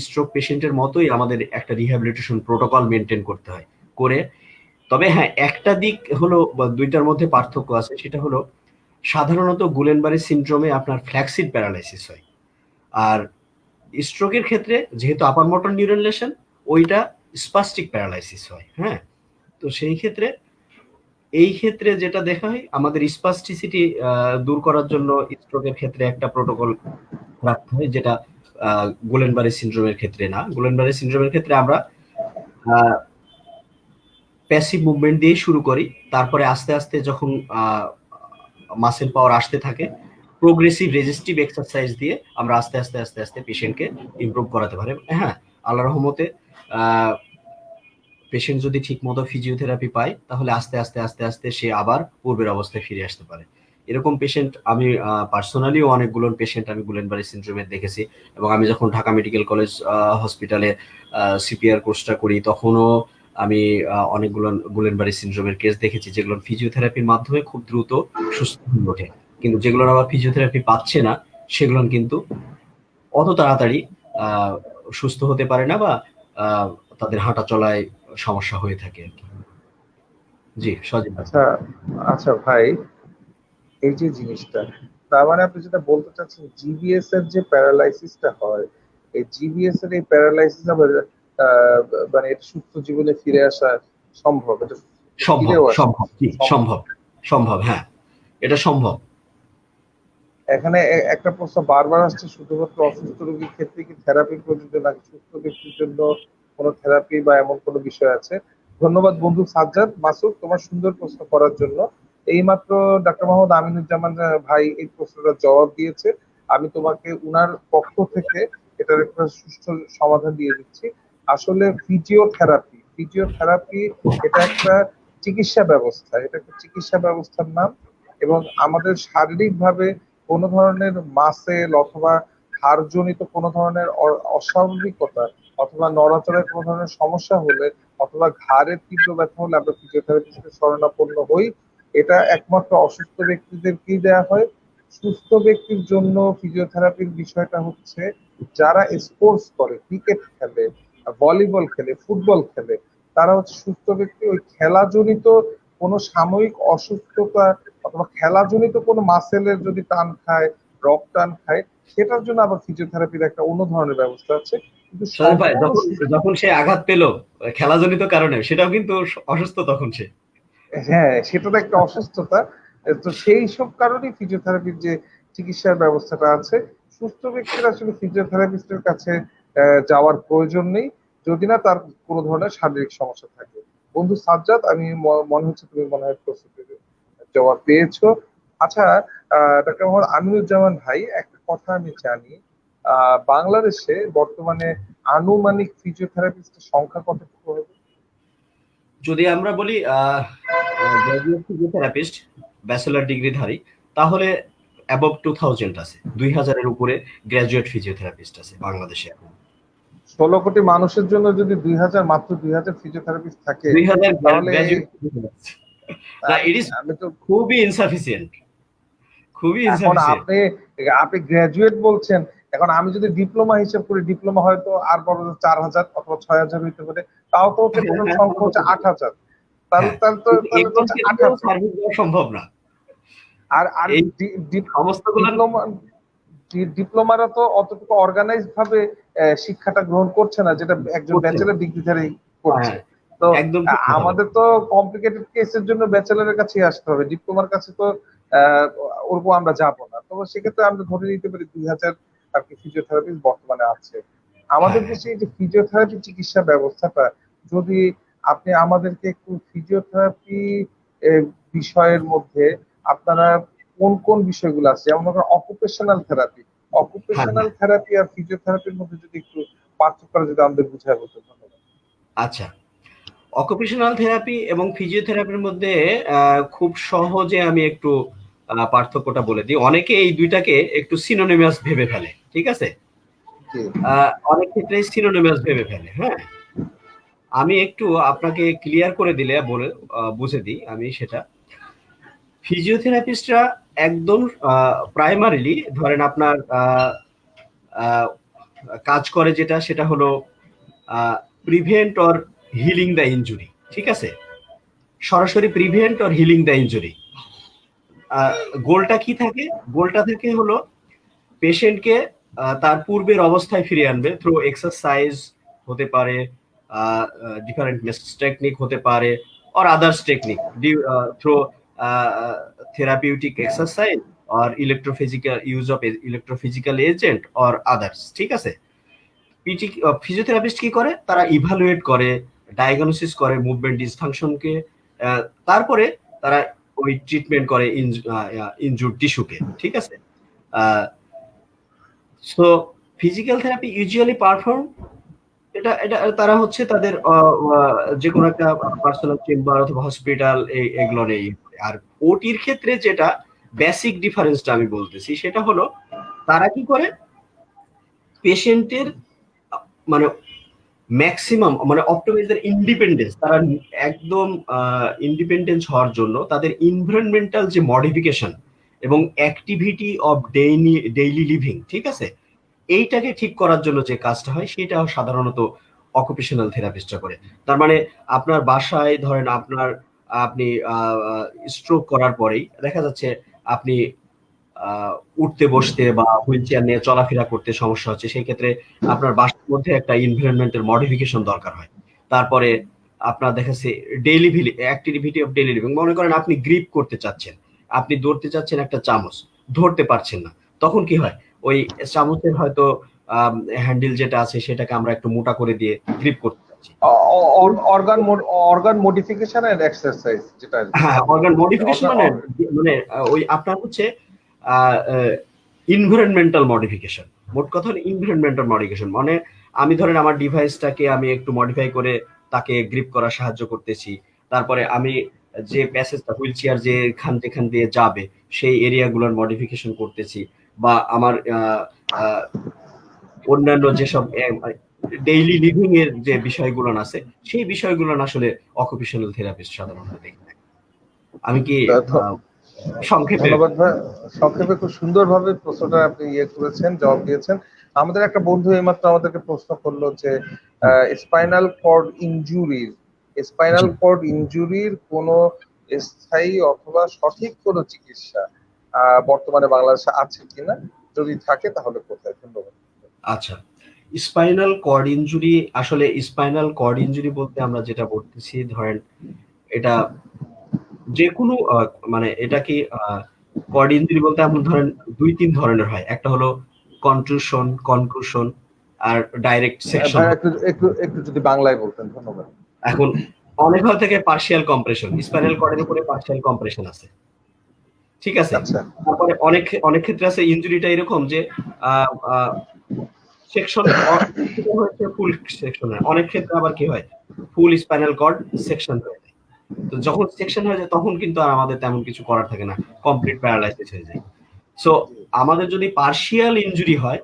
স্ট্রোক পেশেন্টের মতোই আমাদের একটা রিহ্যাবিলিটেশন প্রোটোকল মেনটেন করতে হয় করে। তবে হ্যাঁ, একটা দিক হলো বা দুইটার মধ্যে পার্থক্য আছে, সেটা হলো সাধারণত গুলেনবারি সিনড্রোমে আপনার ফ্ল্যাক্সিড প্যারালাইসিস হয়। আর স্ট্রোকের ক্ষেত্রে যেহেতু আপার মোটর নিউরন লেশন, ওইটা স্পাস্টিক প্যারালাইসিস হয়। হ্যাঁ, তো সেই ক্ষেত্রে এই ক্ষেত্রে যেটা দেখা হয় আমাদের স্পাস্টিসিটি দূর করার জন্য স্ট্রোকের ক্ষেত্রে একটা প্রোটোকল রাখতে হয়, যেটা গুলেনবারি সিনড্রোমের ক্ষেত্রে না। গুলেনবারি সিনড্রোমের ক্ষেত্রে আমরা প্যাসিভ মুভমেন্ট দিয়ে শুরু করি, তারপরে আস্তে আস্তে যখন মাসেল পাওয়ার আসতে থাকে প্রোগ্রেসিভ রেজিস্টিভ এক্সারসাইজ দিয়ে আমরা আস্তে আস্তে আস্তে আস্তে পেশেন্টকে ইমপ্রুভ করাতে পারি। হ্যাঁ, আল্লাহ রহমতে পেশেন্ট যদি ঠিক মতো ফিজিওথেরাপি পায় তাহলে আস্তে আস্তে আস্তে আস্তে সে আবার পূর্বের অবস্থায় ফিরে আসতে পারে। এরকম পেশেন্ট আমি পার্সোনালিও অনেকগুলো পেশেন্ট আমি গুলেনবারি সিনড্রোমে দেখেছি। এবং আমি যখন ঢাকা মেডিকেল কলেজ হসপিটালে সিপিআর কোর্সটা করি তখনও আমি অনেকগুলো গুলেনবারি সিনড্রোমের কেস দেখেছি যেগুলো ফিজিওথেরাপির মাধ্যমে খুব দ্রুত সুস্থ হয়ে ওঠে। কিন্তু যেগুলোর আবার ফিজিওথেরাপি পাচ্ছে না সেগুলো কিন্তু অত তাড়াতাড়ি আহ, সুস্থ হতে পারে না, বা আহ, তাদের হাঁটা চলায় সমস্যা হয়ে থাকে আর কি। জি, সজীব ভাই। আচ্ছা, আচ্ছা ভাই, এই যে জিনিসটা, তার মানে আপনি যেটা বলতে চাচ্ছেন জিবিএস এর যে প্যারালাইসিসটা হয়, এই জিবিএস এর এই প্যারালাইসিস আবার আহ, মানে এটা সুস্থ জীবনে ফিরে আসা সম্ভব, এটা সম্ভব, ফিরেও আসা সম্ভব, জি, সম্ভব। সম্ভব, সম্ভব, হ্যাঁ, এটা সম্ভব। এখানে একটা প্রশ্ন বারবার আসছে, শুধুমাত্র অসুস্থ রোগীর ক্ষেত্রে কি থেরাপি প্রযোজ্য নাকি সুস্থ ব্যক্তির জন্য কোনো থেরাপি বা এমন কোনো বিষয় আছে? ধন্যবাদ বন্ধু সাজ্জাদ মাসুদ তোমার সুন্দর প্রশ্ন করার জন্য। এইমাত্র ডাক্তার মোহাম্মদ আমিনুজ্জামান ভাই এই প্রশ্নটার জবাব দিয়েছে। আমি তোমাকে উনার পক্ষ থেকে এটার একটা সুষ্ঠু সমাধান দিয়ে দিচ্ছি। আসলে ফিজিওথেরাপি, ফিজিওথেরাপি এটা একটা চিকিৎসা ব্যবস্থা, এটা একটা চিকিৎসা ব্যবস্থার নাম। এবং আমাদের শারীরিকভাবে কোনো ধরনের মাসেল অথবা হাড়জনিত কোনো ধরনের অস্বাভাবিকতা অথবা নড়াচড়ায় কোনো ধরনের সমস্যা হলে অথবা ঘাড়ের তীব্র ব্যথা হলে আমরা ফিজিওথেরাপিস্টের শরণাপন্ন হই। এটা একমাত্র অসুস্থ ব্যক্তিদেরকেই দেয়া হয়। সুস্থ ব্যক্তির জন্য ফিজিওথেরাপির বিষয়টা হচ্ছে যারা স্পোর্টস করে, ক্রিকেট খেলে, ভলিবল খেলে, ফুটবল খেলে, তারা হচ্ছে সুস্থ ব্যক্তি। ওই খেলাজনিত কোনো সাময়িক অসুস্থতা অথবা খেলাজনিত কোনো মাসেলের যদি টান খায়, রক টান খায়, সেটার জন্য আবার ফিজিওথেরাপির একটা অন্য ধরনের ব্যবস্থা আছে। কিন্তু সজীব ভাই, সম্পূর্ণ যখন যখন সে আঘাত পেল খেলাজনিত কারণে, সেটাও কিন্তু অসুস্থ তখন সে। হ্যাঁ, সেটা তো একটা অসুস্থতা। তো সেই সব কারণেই ফিজিওথেরাপির যে চিকিৎসার ব্যবস্থাটা আছে, সুস্থ ব্যক্তির আসলে ফিজিওথেরাপিস্টের কাছে যাওয়ার প্রয়োজন নেই যদি না তার কোনো ধরনের শারীরিক সমস্যা থাকে। বন্ধু সাজ্জাদ, আমি মনে হচ্ছে তুমি মনে হয় প্রস্তুতির জবাব পেয়েছো। আচ্ছা, ডক্টর মোহাম্মদ আমিনুজ্জামান ভাই, একটা কথা আমি জানি, বাংলাদেশে বর্তমানে আনুমানিক ফিজিওথেরাপিস্টের সংখ্যা কতটুকু হবে? যদি আমরা বলি গ্রাজুয়েট ফিজিওথেরাপিস্ট, ব্যাচেলর ডিগ্রিধারী, তাহলে অ্যাবভ 2000 আছে, 2000-এর উপরে গ্র্যাজুয়েট ফিজিওথেরাপিস্ট আছে বাংলাদেশে এখন। 16 কোটি মানুষের জন্য যদি 2000, মাত্র 2000 ফিজিওথেরাপিস্ট থাকে, 2000 তাহলে গ্র্যাজুয়েট না, আমি ইট ইজ আমি তো খুবই ইনসাফিসিয়েন্ট, খুবই এখন ইনসাফিসিয়েন্ট। আপনি আপনি গ্রাজুয়েট বলছেন, এখন আমি যদি ডিপ্লোমা হিসেব করি, ডিপ্লোমা হয়তো আর বড় 4000 অথবা 6000 হইতে পারে, তাও তো হচ্ছে টোটাল সংখ্যা হচ্ছে 8000। তাহলে হ্যাঁ, তাহলে তো কিন্তু তাহলে তো এগুলোর হচ্ছে ক্ষেত্রেও 8000। সার্ভিস দেওয়া সম্ভব না। আর আর এই সমস্তগুলোর ডিপ্লোমা ডিপ্লোমারা তো অতটুকু অর্গানাইজ ভাবে শিক্ষাটা গ্রহণ করছে না, যেটা একজন করছে না। ব্যাচেলর ডিগ্রিধারী করছে। হ্যাঁ, তো একদম ঠিক কথা আমাদের বলেছেন। তো কমপ্লিকেটেড কেসের জন্য ব্যাচেলরের কাছে আসতে হবে, ডিপ্লোমার কাছে তো আহ, ওরকম আমরা যাব না। তো সেক্ষেত্রে আমরা ধরে নিতে পারি 2000 আর কি ফিজিওথেরাপিস্ট বর্তমানে আছে হ্যাঁ, আমাদের হ্যাঁ। দেশে। এই যে ফিজিওথেরাপি চিকিৎসা ব্যবস্থাটা, যদি আপনি আমাদেরকে একটু ফিজিওথেরাপি বিষয়ের মধ্যে আপনারা কোন কোন বিষয়গুলো আছে, যেমন ধরুন অকুপেশনাল থেরাপি, হ্যাঁ, অকুপেশনাল হ্যাঁ। থেরাপি আর ফিজিওথেরাপির মধ্যে যদি একটু পার্থক্য যদি আমাদের বুঝায় বলতে। ধন্যবাদ। আচ্ছা, অকুপেশনাল থেরাপি এবং ফিজিওথেরাপির মধ্যে খুব সহজে আমি একটু পার্থক্যটা বলে দিই। অনেকে এই দুইটাকে একটু সিনোনিমাস ভেবে ফেলে, ঠিক আছে? জি। অনেক ক্ষেত্রে সিনোনিমাস ভেবে ফেলে। হ্যাঁ, আমি একটু আপনাকে ক্লিয়ার করে দিলে বলে বুঝে দিই আমি সেটা। ফিজিওথেরাপিস্টরা একদম প্রাইমারিলি ধরেন আপনার আহ, কাজ করে যেটা, সেটা হলো prevent or healing the injury, ঠিক আছে? সরাসরি prevent or healing the injury. গোলটা কি থাকে? গোলটা থেকে হলো পেশেন্টকে তার পূর্বের অবস্থায় ফিরিয়ে আনবে থ্রু এক্সারসাইজ, হতে পারে ডিফারেন্ট টেকনিক, হতে পারে or others technique through therapeutic exercise or electrophysical use of electrophysical agent or others, ঠিক আছে? পিটি ফিজিওথেরাপিস্ট কি করে? তারা ইভালুয়েট করে, ডায়াগনোসিস করে মুভমেন্ট ডিসফাংশনকে, তারপরে তারা ওই ট্রিটমেন্ট করে ইনজুর্ড টিস্যুকে, ঠিক আছে? So physical therapy usually perform, এটা এটা তারা হচ্ছে তাদের যে কোনো একটা পার্সোনাল চেম্বার অথবা হসপিটাল এগুলো নেই। আর ওটির ক্ষেত্রে যেটা বেসিক ডিফারেন্সটা আমি বলতেছি, সেটা হলো তারা কি করে পেশেন্টের মানে ম্যাক্সিমাম মানে অপটিমাইজ ইন্ডিপেন্ডেন্স, তারা একদম ইন্ডিপেন্ডেন্স হওয়ার জন্য তাদের এনভায়রনমেন্টাল যে মডিফিকেশন এবং অ্যাক্টিভিটি অফ ডেইলি লিভিং, ঠিক আছে, এইটাকে ঠিক করার জন্য যে কাজটা হয় সেটাও সাধারণত অকুপেশনাল থেরাপিস্টরা করে। তার মানে আপনার বাসায় ধরেন আপনি স্ট্রোক করার পরেই দেখা যাচ্ছে আপনি উঠতে বসতে বা হুইল চেয়ার নিয়ে চলাফেরা করতে সমস্যা হচ্ছে, সেই ক্ষেত্রে আপনার বাসার মধ্যে একটা এনভায়রনমেন্টের মডিফিকেশন দরকার হয়। তারপরে আপনার দেখাচ্ছে daily activity of daily living, মনে করেন আপনি গ্রিপ করতে চাচ্ছেন, আপনি ধরতে চাচ্ছেন একটা চামচ, ধরতে পারছেন না, তখন কি হয়? ওই চামচের হয়তো হ্যান্ডেল যেটা আছে সেটাকে আমরা একটু মোটা করে দিয়ে গ্রিপ করতে চাচ্ছি। Organ organ modification and exercise, যেটা আর কি হ্যাঁ, অর্গান মডিফিকেশন অর্গান। মানে ওই আপনার হচ্ছে ইনভায়রনমেন্টাল মডিফিকেশন। মোট কথা হলো ইনভায়রনমেন্টাল মডিফিকেশন মানে আমি ধরেন আমার ডিভাইসটাকে আমি একটু মডিফাই করে তাকে গ্রিপ করা সাহায্য করতেছি। তারপরে আমি যে প্যাসেজটা হুইল চেয়ার যেখান দিয়ে যাবে সেই এরিয়াগুলোর মডিফিকেশন করতেছি, বা আমার অন্যান্য যেসব ডেইলি লিভিং এর যে বিষয়গুলো আছে সেই বিষয়গুলো আসলে অকুপেশনাল থেরাপিস্ট সাধারণত দেখে থাকে। আমি কি সংক্ষেপে? ধন্যবাদ ভাই, সংক্ষেপে খুব সুন্দরভাবে প্রশ্নটা আপনি করেছেন, জবাব দিয়েছেন। আমাদের একটা বন্ধু এইমাত্র আমাদেরকে প্রশ্ন করলো যে স্পাইনাল কর্ড ইনজুরির কোনো স্থায়ী অথবা সঠিক কোনো চিকিৎসা বর্তমানে বাংলাদেশে আছে কিনা, যদি থাকে তাহলে কোথায়? ধন্যবাদ। আচ্ছা, স্পাইনাল কর্ড ইনজুরি, আসলে স্পাইনাল কর্ড ইনজুরি বলতে আমরা যেটা বলতেছি, ধরেন এটা যে কোনো মানে এটা কি কর্ড ইনজুরি বলতে আপনি ধরেন 2-3 ধরনের হয়। একটা হলো কনক্লুশন আর ডাইরেক্ট সেকশন। ভাই একটু একটু একটু যদি বাংলায় বলতেন, ধন্যবাদ। এখন অনেক ভাবে থেকে পার্শিয়াল কম্প্রেশন, স্পাইনাল কর্ডের উপরে পার্শিয়াল কম্প্রেশন আছে, ঠিক আছে? আচ্ছা। তারপরে অনেক অনেক ক্ষেত্রে আছে ইনজুরিটা এরকম যে সেকশন হয়েছে ফুল সেকশন, অনেক ক্ষেত্রে আবার কি হয় ফুল স্পাইনাল কর্ড সেকশন হয়ে যায়। তো যখন সেকশন হয়ে যায় তখন কিন্তু আর আমাদের তেমন কিছু করার থাকে না, কমপ্লিট প্যারালাইসিস হয়ে যায়। সো আমাদের যদি পার্শিয়াল ইনজুরি হয়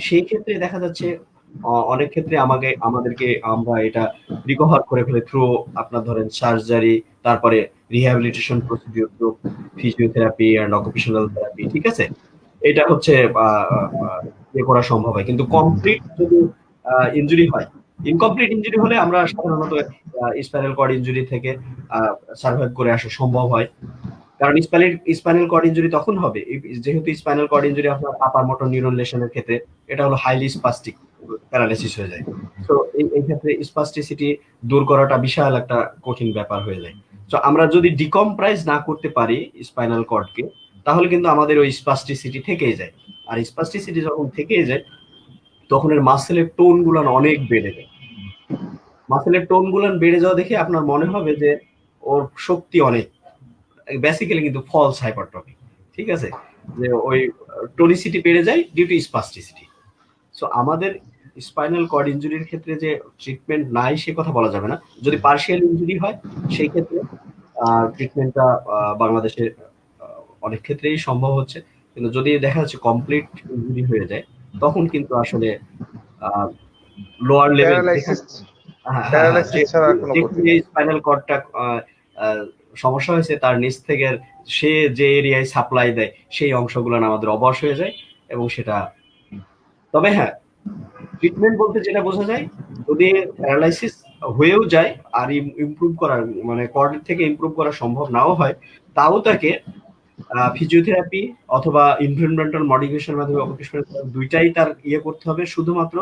সেই ক্ষেত্রে দেখা যাচ্ছে অনেক ক্ষেত্রে আমাদেরকে আমরা এটা রিকভার করে ফেলে থ্রু আপনার ধরেন সার্জারি, তারপরে rehabilitation procedure through physiotherapy and occupational therapy, ঠিক আছে? এটা হচ্ছে ইয়ে করা সম্ভব হয়, কিন্তু কমপ্লিট যদি ইনজুরি হয়, ইনকমপ্লিট ইনজুরি হলে আমরা সাধারণত স্পাইনাল কর্ড ইনজুরি থেকে সার্ভাইভ করে আসা সম্ভব হয়। কারণ স্পাইনাল কর্ড ইনজুরি তখন হবে যেহেতু স্পাইনাল কর্ড ইনজুরি আপনার আপার মোটর নিউরন লেশনের ক্ষেত্রে এটা হলো হাইলি স্পাস্টিক প্যারালাইসিস হয়ে যায়। তো এই ক্ষেত্রে স্পাস্টিসিটি দূর করাটা বিশাল একটা কঠিন ব্যাপার হয়ে যায়। তো আমরা যদি ডিকম্প্রাইজ না করতে পারি স্পাইনাল কর্ডকে, তাহলে কিন্তু আমাদের ওই স্পাস্টিসিটি থেকেই যায়। আর স্পাস্টিসিটি যখন থেকেই যায় তখন এর মাসেলের টোন গুলান অনেক বেড়ে যায়। মাসেলের টোন গুলান বেড়ে যাওয়া দেখে আপনার মনে হবে যে ওর শক্তি অনেক, বেসিক্যালি কিন্তু ফলস হাইপারট্রফি, ঠিক আছে? যে ওই টোনিসিটি বেড়ে যায় ডিউ টু স্পাস্টিসিটি। সো আমাদের স্পাইনাল কর্ড ইনজুরির ক্ষেত্রে যে ট্রিটমেন্ট নাই সে কথা বলা যাবে না। যদি পার্শিয়াল ইনজুরি হয় সেই ক্ষেত্রে ট্রিটমেন্টটা বাংলাদেশে অনেক ক্ষেত্রেই সম্ভব হচ্ছে, কিন্তু যদি দেখা যাচ্ছে কমপ্লিট ইনজুরি হয়ে যায় তখন কিন্তু আসলে লোয়ার লেভেল প্যারালাইসিস, যে প্যারালাইসিস ছাড়া আর কোনো গতি নেই। স্পাইনাল কর্ডটা সমস্যা হয়েছে তার নিচ থেকে সে যে এরিয়ায় সাপ্লাই দেয় সেই অংশগুলো আমাদের অবশ হয়ে যায় এবং সেটা, তবে হ্যাঁ ট্রিটমেন্ট বলতে যেটা বোঝা যায়, যদি প্যারালাইসিস হয়েও যায় আর ইমপ্রুভ করার মানে কর্ডের থেকে ইমপ্রুভ করা সম্ভব নাও হয়, তাও তাকে ফিজিওথেরাপি অথবা এনভায়রনমেন্টাল মডিফিকেশনের মাধ্যমে অকুপেশনাল দুইটাই তার ইয়ে করতে হবে, শুধুমাত্র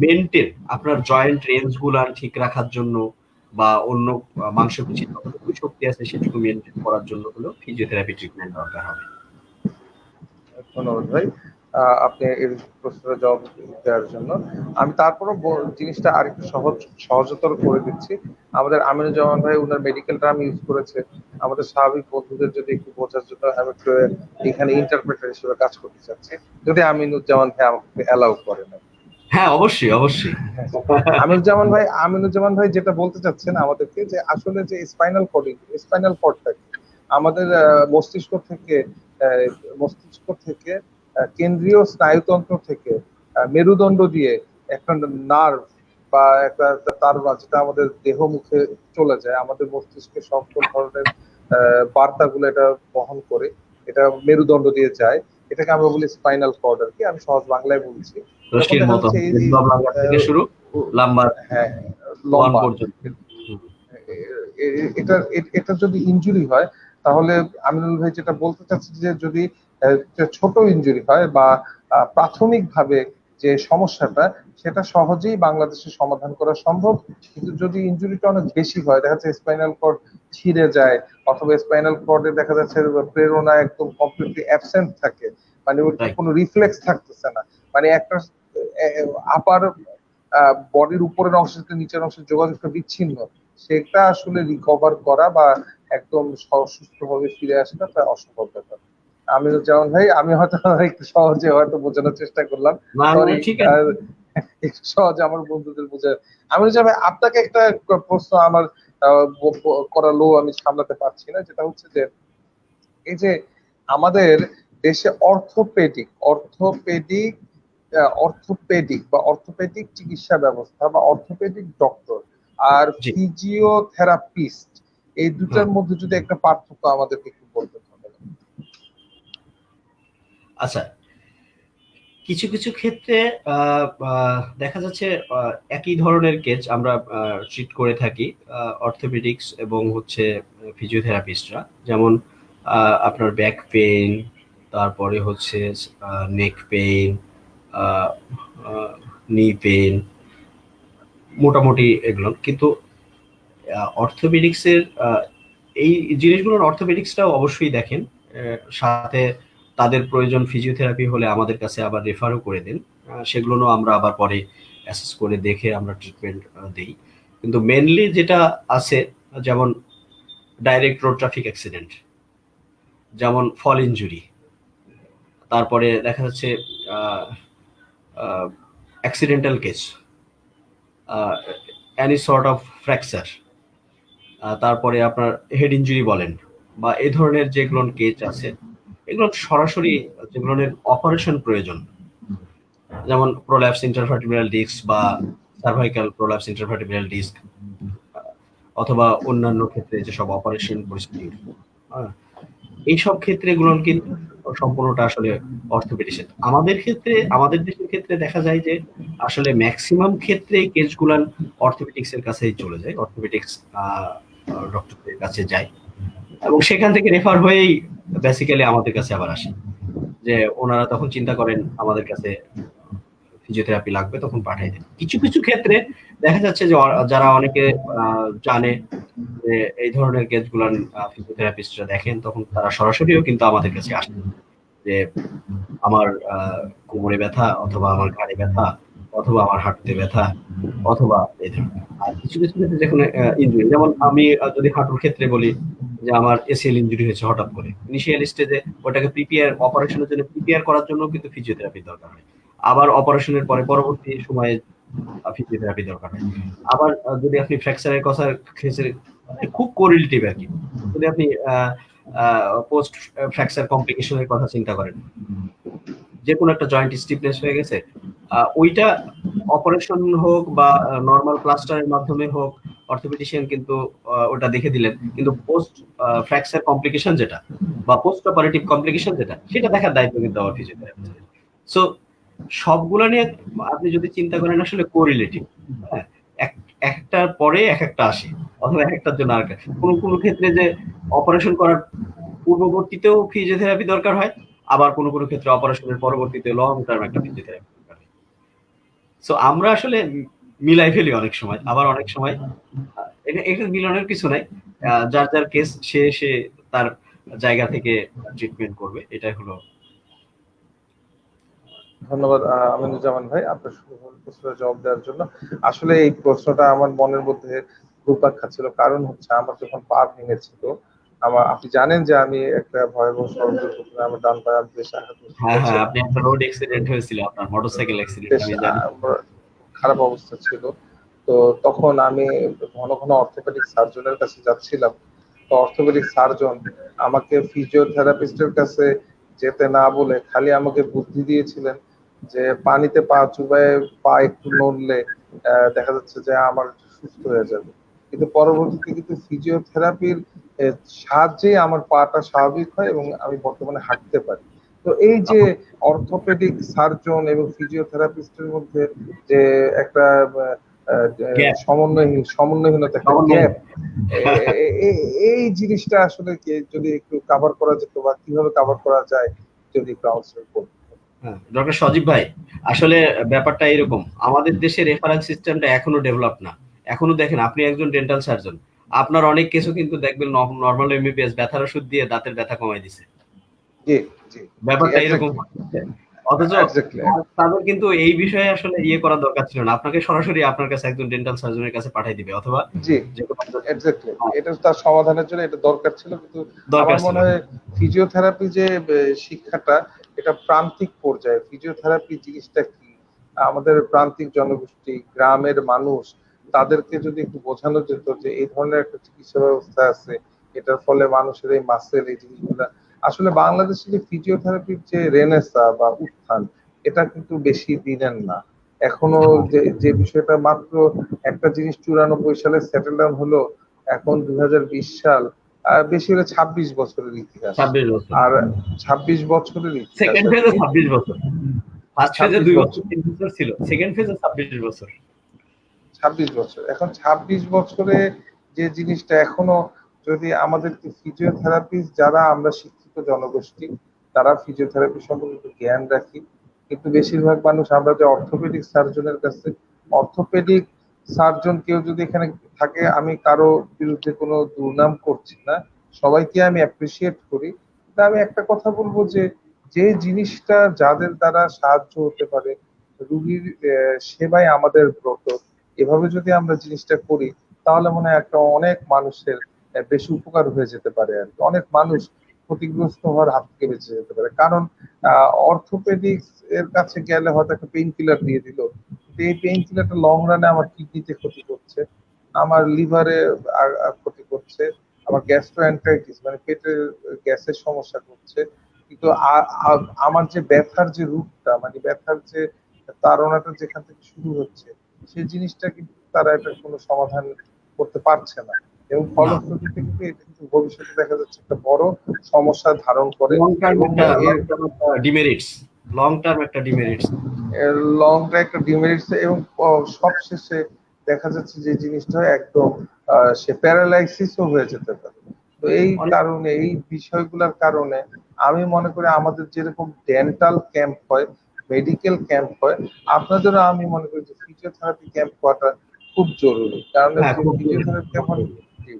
মেনটেন আপনার জয়েন্ট রেঞ্জ গুলা ঠিক রাখার জন্য বা অন্য মাংসপেশির কতটুকু শক্তি আছে সেটুকু মেনটেন করার জন্য হলো ফিজিওথেরাপি ট্রিটমেন্ট দরকার হবে। ধন্যবাদ ভাই, আপনি এই প্রশ্নের জবাব দেওয়ার জন্য। আমি তারপরও জিনিসটা আরেকটু সহজতর করে দিচ্ছি। আমাদের আমিনুজ্জামান ভাই ওনার মেডিকেল টার্ম ইউজ করেছে, আমাদের স্বাভাবিক বন্ধুদের যদি একটু বোঝার জন্য আমি একটু এখানে ইন্টারপ্রেটার হিসেবে কাজ করতে চাচ্ছি, যদি আমিনুজ্জামান ভাই আমাকে অ্যালাউ করেন। হ্যাঁ, অবশ্যই অবশ্যই। আমিনুজ্জামান ভাই যেটা বলতে চাচ্ছেন আমাদেরকে, যে আসলে যে স্পাইনাল কর্ডটা আমাদের মস্তিষ্ক থেকে কেন্দ্রীয় স্নায়ুতন্ত্র থেকে মেরুদণ্ড দিয়ে একটা নার্ভ বা একটা তার যেটা আমাদের দেহ মুখে চলে যায়, আমাদের মস্তিষ্কে সকল ধরনের বার্তাগুলো এটা বহন করে, এটা মেরুদণ্ড দিয়ে যায়, এটাকে আমরা বলি স্পাইনাল কর্ড আর কি, আমি সহজ বাংলায় বলছি। যখন রশ্মির দেখা মতো যাচ্ছে এই থেকে শুরু লম্বা হ্যাঁ লম্বা, পর্যন্ত। এটা এটা যদি ইনজুরি হয় তাহলে আমিনুল ভাই যেটা বলতে চাচ্ছি যে যদি ছোট ইনজুরি হয় বা প্রাথমিকভাবে যে সমস্যাটা সেটা সহজেই বাংলাদেশে সমাধান করা সম্ভব, কিন্তু যদি ইনজুরিটা অনেক বেশি হয়, দেখা যাচ্ছে স্পাইনাল কর্ড ছিঁড়ে যায় অথবা স্পাইনাল কর্ডে দেখা যাচ্ছে প্রেরণা একদম কমপ্লিটলি অ্যাবসেন্ট থাকে, মানে ওর কোনো রিফ্লেক্স থাকতেছে না, মানে একটা আপার বডির উপরের অংশের সাথে নিচের অংশের যোগাযোগটা বিচ্ছিন্ন, সেটা আসলে রিকভার করা বা একদম সুস্থভাবে ফিরে আসাটা প্রায় অসম্ভব ব্যাপার। আমিনুজ্জামান ভাই, আমি হয়তো একটু সহজে হয়তো বোঝানোর চেষ্টা করলাম, সরি, ঠিক আছে। একটু সহজে আমার বন্ধুদের বোঝায়। আমিনুজ্জামান ভাই, আপনাকে একটা প্রশ্ন আমার করালো আমি সামলাতে পারছি না, যেটা হচ্ছে যে এই যে আমাদের দেশে অর্থোপেডিক চিকিৎসা ব্যবস্থা বা অর্থোপেডিক ডক্টর আর জি। ফিজিওথেরাপিস্ট, এই দুটার মধ্যে যদি একটা পার্থক্য আমাদেরকে একটু বলতে হবে। আচ্ছা, কিছু কিছু ক্ষেত্রে দেখা যাচ্ছে একই ধরনের কেস আমরা ট্রিট করে থাকি অর্থোপেডিক্স এবং হচ্ছে ফিজিওথেরাপিস্টরা, যেমন আপনার ব্যাক পেইন, তারপরে হচ্ছে নেক পেইন, নি পেইন, মোটামুটি এগুলো। কিন্তু অর্থোপেডিক্সের এই জিনিসগুলোর অর্থোপেডিক্সটাও অবশ্যই দেখেন, সাথে তাদের প্রয়োজন ফিজিওথেরাপি হলে আমাদের কাছে আবার রেফারও করে দেন, সেগুলো আমরা আবার পরে অ্যাসেস করে দেখে আমরা ট্রিটমেন্ট দেই। কিন্তু মেনলি যেটা আছে, যেমন ডাইরেক্ট রোড ট্রাফিক অ্যাক্সিডেন্ট, যেমন ফল ইনজুরি, তারপরে দেখা যাচ্ছে accidental case, any sort of fracture, তারপরে আপনার হেড ইনজুরি বলেন বা এই ধরনের যেগুলো কেস আছে, এগুলো সরাসরি যেগুলোর অপারেশন প্রয়োজন, যেমন প্রোল্যাপস ইন্টারভার্টিব্রাল ডিস্ক বা সার্ভাইকাল প্রোল্যাপস ইন্টারভার্টিব্রাল ডিস্ক, অথবা অন্যান্য ক্ষেত্রে যেসব অপারেশন প্রসিডিউর, এইসব ক্ষেত্রে এগুলো কিন্তু সম্পূর্ণটা আসলে অর্থোপেডিশন। আমাদের ক্ষেত্রে, আমাদের দেশের ক্ষেত্রে দেখা যায় যে আসলে ম্যাক্সিমাম ক্ষেত্রে কেসগুলান অর্থোপেডিক্স এর কাছেই চলে যায়, অর্থোপেডিক্স ডক্টরদের কাছে যায়, এবং সেখান থেকে রেফার হয়েই বেসিক্যালি আমাদের কাছে আবার আসে, যে ওনারা তখন চিন্তা করেন আমাদের কাছে ফিজিওথেরাপি লাগবে, তখন পাঠাই দেন। কিছু কিছু ক্ষেত্রে দেখা যাচ্ছে যে যারা অনেকে জানে যে এই ধরনের কেসগুলান ফিজিওথেরাপিস্টরা দেখেন, তখন তারা সরাসরিও কিন্তু আমাদের কাছে আসেন যে আমার কোমরে ব্যথা, অথবা আমার ঘাড়ে ব্যথা, অথবা আমার হাঁটুতে ব্যথা, অথবা এই ধরনের। আর কিছু কিছু ক্ষেত্রে যখন ইনজুরি, যেমন আমি যদি হাঁটুর ক্ষেত্রে বলি যে আমার এসিএল ইনজুরি হয়েছে হঠাৎ করে, ইনিশিয়াল স্টেজে ওটাকে প্রিপেয়ার, অপারেশনের জন্য প্রিপেয়ার করার জন্য কিন্তু ফিজিওথেরাপি দরকার হয়। আবার অপারেশনের পরে পরবর্তী সময়ে ফিজিওথেরাপি দরকার হয়। আবার যদি আপনি ফ্র্যাকচারের কথা ক্ষেত্রে, মানে খুব কোরিলেটিভ আর কি, যদি আপনি পোস্ট ফ্র্যাকচার কমপ্লিকেশনের কথা চিন্তা করেন, যে কোনো একটা জয়েন্ট স্টিফনেস হয়ে গেছে, ওইটা অপারেশন হোক বা নর্মাল প্লাস্টারের মাধ্যমে হোক, অর্থোপেডিশিয়ান কিন্তু ওটা দেখে দিলেন, কিন্তু পোস্ট ফ্র্যাকচার কমপ্লিকেশন যেটা বা পোস্ট অপারেটিভ কমপ্লিকেশন যেটা, সেটা দেখার দায়িত্ব কিন্তু আমার ফিজিওথেরাপিস্টের। সো সবগুলো নিয়ে আপনি যদি চিন্তা করেন আসলে কোরিলেটিভ, হ্যাঁ, একটার পরে এক একটা আসে, অথবা এক একটার জন্য আর কোনো কোনো ক্ষেত্রে যে অপারেশন করার পূর্ববর্তীতেও ফিজিওথেরাপি দরকার হয়, আবার কোনো কোনো ক্ষেত্রে অপারেশনের পরবর্তীতে লং টার্ম একটা ফিজিওথেরাপি দরকার হয়। সো আমরা আসলে মিলাই ফেলি অনেক সময়, আবার অনেক সময় এটা মিলানোর কিছু নাই, যার যার কেস সে সে তার জায়গা থেকে ট্রিটমেন্ট করবে, এটাই হলো। ধন্যবাদ আমিনুজ্জামান ভাই আপনার সুন্দর প্রশ্নের জবাব দেওয়ার জন্য। আসলে এই প্রশ্নটা আমার মনের মধ্যে ঘুরপাক খাচ্ছিল, কারণ হচ্ছে আমার যখন পা ভেঙেছিল, আপনি জানেন যে আমি একটা ভয়াবহ সড়ক দুর্ঘটনায় আমার ডান পায়ে বেশ আঘাত হ্যাঁ হয়েছে, হ্যাঁ, আপনি একটা রোড অ্যাক্সিডেন্ট হয়েছিল, আপনার মোটরসাইকেল অ্যাক্সিডেন্ট, বেশ আমি জানি। খারাপ অবস্থা ছিল। তো তখন আমি ঘন ঘন অর্থোপেডিক সার্জনের কাছে যাচ্ছিলাম। তো অর্থোপেডিক সার্জন আমাকে ফিজিওথেরাপিস্টের কাছে যেতে না বলে খালি আমাকে বুদ্ধি দিয়েছিলেন যে পানিতে পা চুবায়ে পা একটু নড়লে দেখা যাচ্ছে যে আমার সুস্থ হয়ে যাবে। কিন্তু পরবর্তীতে কিন্তু ফিজিওথেরাপির সাহায্যে আমার পাটা স্বাভাবিক হয় এবং আমি বর্তমানে হাঁটতে পারি। তো এই যে অর্থোপেডিক সার্জন এবং ফিজিওথেরাপিস্টের মধ্যে যে একটা গ্যাপ, সমন্বয়হীনতা, একটা গ্যাপ, এই জিনিসটা আসলে কি যদি একটু কাভার করা যেত বা কিভাবে কাভার করা যায় যদি একটু আলোচনা করতেন। ডক্টর সজীব ভাই, আসলে ব্যাপারটা এরকম, আমাদের দেশে রেফারেন্স সিস্টেমটা এখনো ডেভেলপ না। এখনো দেখেন, আপনি একজন ডেন্টাল সার্জন, আপনার অনেক কেসও কিন্তু দেখবেন নর্মাল এমবিবিএস ব্যথার ওষুধ দিয়ে দাঁতের ব্যথা কমাই দিছে, জি জি জি, ব্যাপারটা এরকম এক্স্যাক্টলি হচ্ছে। অথচ এক্স্যাক্টলি। তাদের কিন্তু এই বিষয়ে আসলে ইয়ে করার দরকার ছিল না, আপনাকে সরাসরি আপনার কাছে একজন ডেন্টাল সার্জনের কাছে পাঠিয়ে দিবে, অথবা জি, যে কোনো একজন, এক্স্যাক্টলি, এটা তার সমাধানের জন্য এটা দরকার ছিল। কিন্তু দরকার আমার ছিল। মনে হয় ফিজিওথেরাপি যে শিক্ষাটা, এটা প্রান্তিক পর্যায়ে। ফিজিওথেরাপি জিনিসটা কি, আমাদের প্রান্তিক জনগোষ্ঠী, গ্রামের মানুষ, তাদেরকে যদি একটু বোঝানো যেত যে এই ধরনের একটা চিকিৎসা ব্যবস্থা আছে, এটার ফলে মানুষের এই মাসেল, এই জিনিসগুলা আসলে বাংলাদেশে যে ফিজিওথেরাপির যে রেনেসা বা উত্থান, এটা কিন্তু বেশি দিনের না। এখনো যে যে বিষয়টা মাত্র একটা জিনিস 94 সালে সেটেল ডাউন হলো, এখন 2020 সাল, বেশি হলে 26 বছরের ইতিহাস। 26 বছর, আর 26 বছরের ইতিহাস সেকেন্ড আর ফেজে কি। 26 বছর, ফার্স্ট ফেজে 26 2 বছর বছর, 3 বছর ছিল, সেকেন্ড ফেজে 26 বছর। 26 বছর, এখন 26 বছরে যে জিনিসটা এখনো, যদি আমাদের ফিজিওথেরাপিস্ট যারা আমরা শিক্ষিত জনগোষ্ঠী, তারা ফিজিওথেরাপি সম্পর্কে একটু জ্ঞান রাখি, কিন্তু বেশিরভাগ মানুষ আমরা যে অর্থোপেডিক সার্জনের কাছে, অর্থোপেডিক সার্জন কেউ যদি এখানে থাকে, আমি কারো বিরুদ্ধে কোনো দুর্নাম করছি না, সবাইকে আমি অ্যাপ্রিসিয়েট করি। তা আমি একটা কথা বলবো যে যে জিনিসটা যাদের দ্বারা সাহায্য হতে পারে, রুগীর সেবাই আমাদের ব্রত, এভাবে যদি আমরা জিনিসটা করি, তাহলে মনে হয় একটা অনেক মানুষের বেশি উপকার হয়ে যেতে পারে আর কি। অনেক মানুষ ক্ষতিগ্রস্ত হওয়ার হাত থেকে বেঁচে যেতে পারে। কারণ অর্থোপেডিক্স এর কাছে গেলে হয়তো একটা পেইন কিলার দিয়ে দিল, কিন্তু এই পেইন কিলারটা লং রানে আমার কিডনিতে ক্ষতি করছে, আমার লিভারে ক্ষতি করছে, আমার গ্যাস্ট্রোএন্টারাইটিস মানে পেটের গ্যাসের সমস্যা করছে, কিন্তু আমার যে ব্যথার যে রূপটা, মানে ব্যথার যে তাড়নাটা যেখান থেকে শুরু হচ্ছে, সেই জিনিসটা কিন্তু তারা এটা কোনো সমাধান করতে পারছে না, এবং না, ফলশ্রুতিতে কিন্তু এটা কিন্তু ভবিষ্যতে দেখা যাচ্ছে একটা বড় সমস্যা ধারণ করে। লং টার্ম এবং একটা এর ডিমেরিটস, লং টার্ম একটা ডিমেরিটস। লং একটা ডিমেরিটস, এবং সবশেষে দেখা যাচ্ছে যে জিনিসটা একদম সে প্যারালাইসিসও হয়ে যেতে পারে। তো এই অনেক কারণে, এই বিষয়গুলোর কারণে আমি মনে করি আমাদের যেরকম ডেন্টাল ক্যাম্প হয়, মেডিকেল ক্যাম্প হয়, আপনাদেরও আমি মনে করি যে ফিজিওথেরাপি ক্যাম্প হওয়াটা খুব জরুরি। কারণ হ্যাঁ, যে খুব জরুরি, ফিজিওথেরাপি খুব এখন, জরুরি। জি,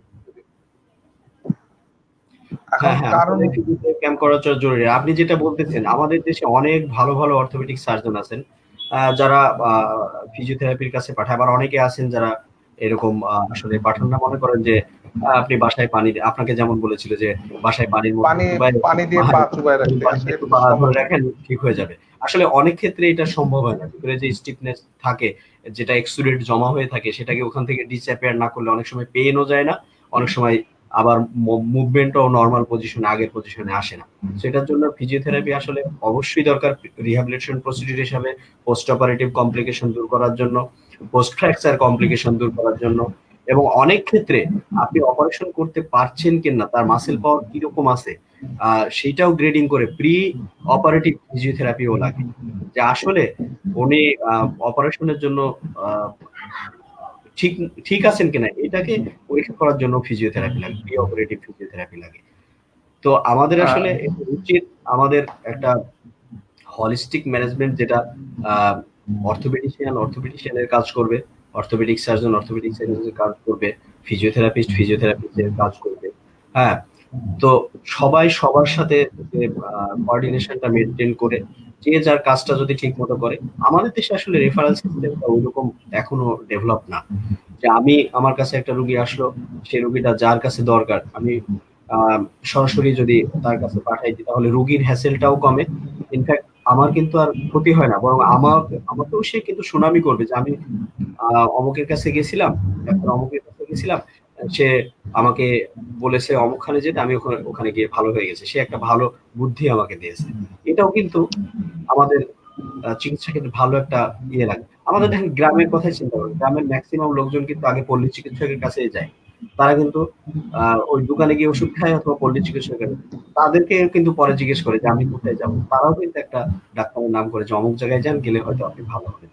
এখন হ্যাঁ, হ্যাঁ, কারণ, আসলে ফিজিওতে ক্যাম্প করা জরুরি। আপনি যেটা বলতেছেন, আমাদের দেশে অনেক ভালো, ভালো অর্থোপেডিক সার্জন আছেন, যারা আ ফিজিওথেরাপির কাছে পাঠায়। আবার অনেকে আছেন যারা এরকম আসলে পাঠান না। মনে করেন যে আপনি বাসায় পানি আপনাকে যেমন বলেছিল যে বাসায় পানির মধ্যে পানি ডুবাই পানি দিয়ে পা চুবায় রাখতে, পানিতে আসলে একটু এটা তো পা ধরে সম্ভব না। রাখেন, ঠিক হয়ে যাবে। আসলে অনেক ক্ষেত্রে এটা সম্ভব হয় না। ভিতরে যে স্টিফনেস থাকে, যেটা এক্সুডেট জমা হয়ে থাকে, সেটাকে ওখান থেকে ডিসঅ্যাপিয়ার না করলে অনেক সময় পেইনও যায় না। অনেক সময় আবার মুভমেন্টও নরমাল পজিশনে, আগের পজিশনে আসে না। সেটার জন্য ফিজিওথেরাপি আসলে অবশ্যই দরকার, রিহ্যাবিলিটেশন প্রসিডিউর হিসাবে, পোস্ট অপারেটিভ কমপ্লিকেশন দূর করার জন্য, পোস্ট ফ্র্যাকচার কমপ্লিকেশন দূর করার জন্য। এবং অনেক ক্ষেত্রে আপনি অপারেশন করতে পারছেন কিনা, তার মাসেল পাওয়ার কিরকম আছে, সেইটাও গ্রেডিং করে প্রি অপারেটিভ ফিজিওথেরাপিও লাগে। যে আসলে উনি অপারেশনের জন্য আহ, ঠিক ঠিক আছেন কিনা, এটাকে পরীক্ষা করার জন্য ফিজিওথেরাপি লাগে, প্রি অপারেটিভ ফিজিওথেরাপি লাগে। তো আমাদের আহ, আসলে এটা উচিত, আমাদের একটা হলিস্টিক ম্যানেজমেন্ট, যেটা অর্থোপেডিশিয়ানের কাজ করবে, অর্থোপেডিক সার্জন অর্থোপেডিক সার্জনের কাজ করবে, ফিজিওথেরাপিস্ট ফিজিওথেরাপিস্টের কাজ করবে। হ্যাঁ, তো সবাই সবার সাথে যে কোঅর্ডিনেশনটা মেনটেন করে যে যার কাজটা যদি ঠিক মতো করে। আমাদের দেশে আসলে রেফারেল সিস্টেমটা ওইরকম এখনো ডেভেলপ না, যে আমি আমার কাছে একটা রুগী আসলো, সেই রুগীটা যার কাছে দরকার আমি আহ, সরাসরি যদি তার কাছে পাঠাই দিই, তাহলে রুগীর হ্যাসেলটাও কমে। ইনফ্যাক্ট আমার কিন্তু আর ক্ষতি হয় না, বরং আমাকেও সে কিন্তু সুনামি করবে যে আমি অমুকের কাছে গেছিলাম, ডাক্তার অমুকের কাছে গেছিলাম, সে আমাকে বলেছে অমুকখানে যেতে, আমি ওখানে ওখানে গিয়ে ভালো হয়ে গেছে, সে একটা ভালো বুদ্ধি আমাকে দিয়েছে। এটাও কিন্তু আমাদের চিকিৎসা ক্ষেত্রে ভালো একটা ইয়ে লাগে। আমাদের দেখেন গ্রামের কথাই চিন্তা করেন, গ্রামের ম্যাক্সিমাম লোকজন কিন্তু আগে পল্লী চিকিৎসকের কাছে যায়। তারা কিন্তু ওই দোকানে গিয়ে ওষুধ খায় অথবা পল্লী চিকিৎসকের, তাদেরকে কিন্তু পরে জিজ্ঞেস করে যে আমি কোথায় যাবো। তারাও কিন্তু একটা ডাক্তারের নাম করে যে অমুক জায়গায় যান, গেলে হয়তো আপনি ভালো হবেন।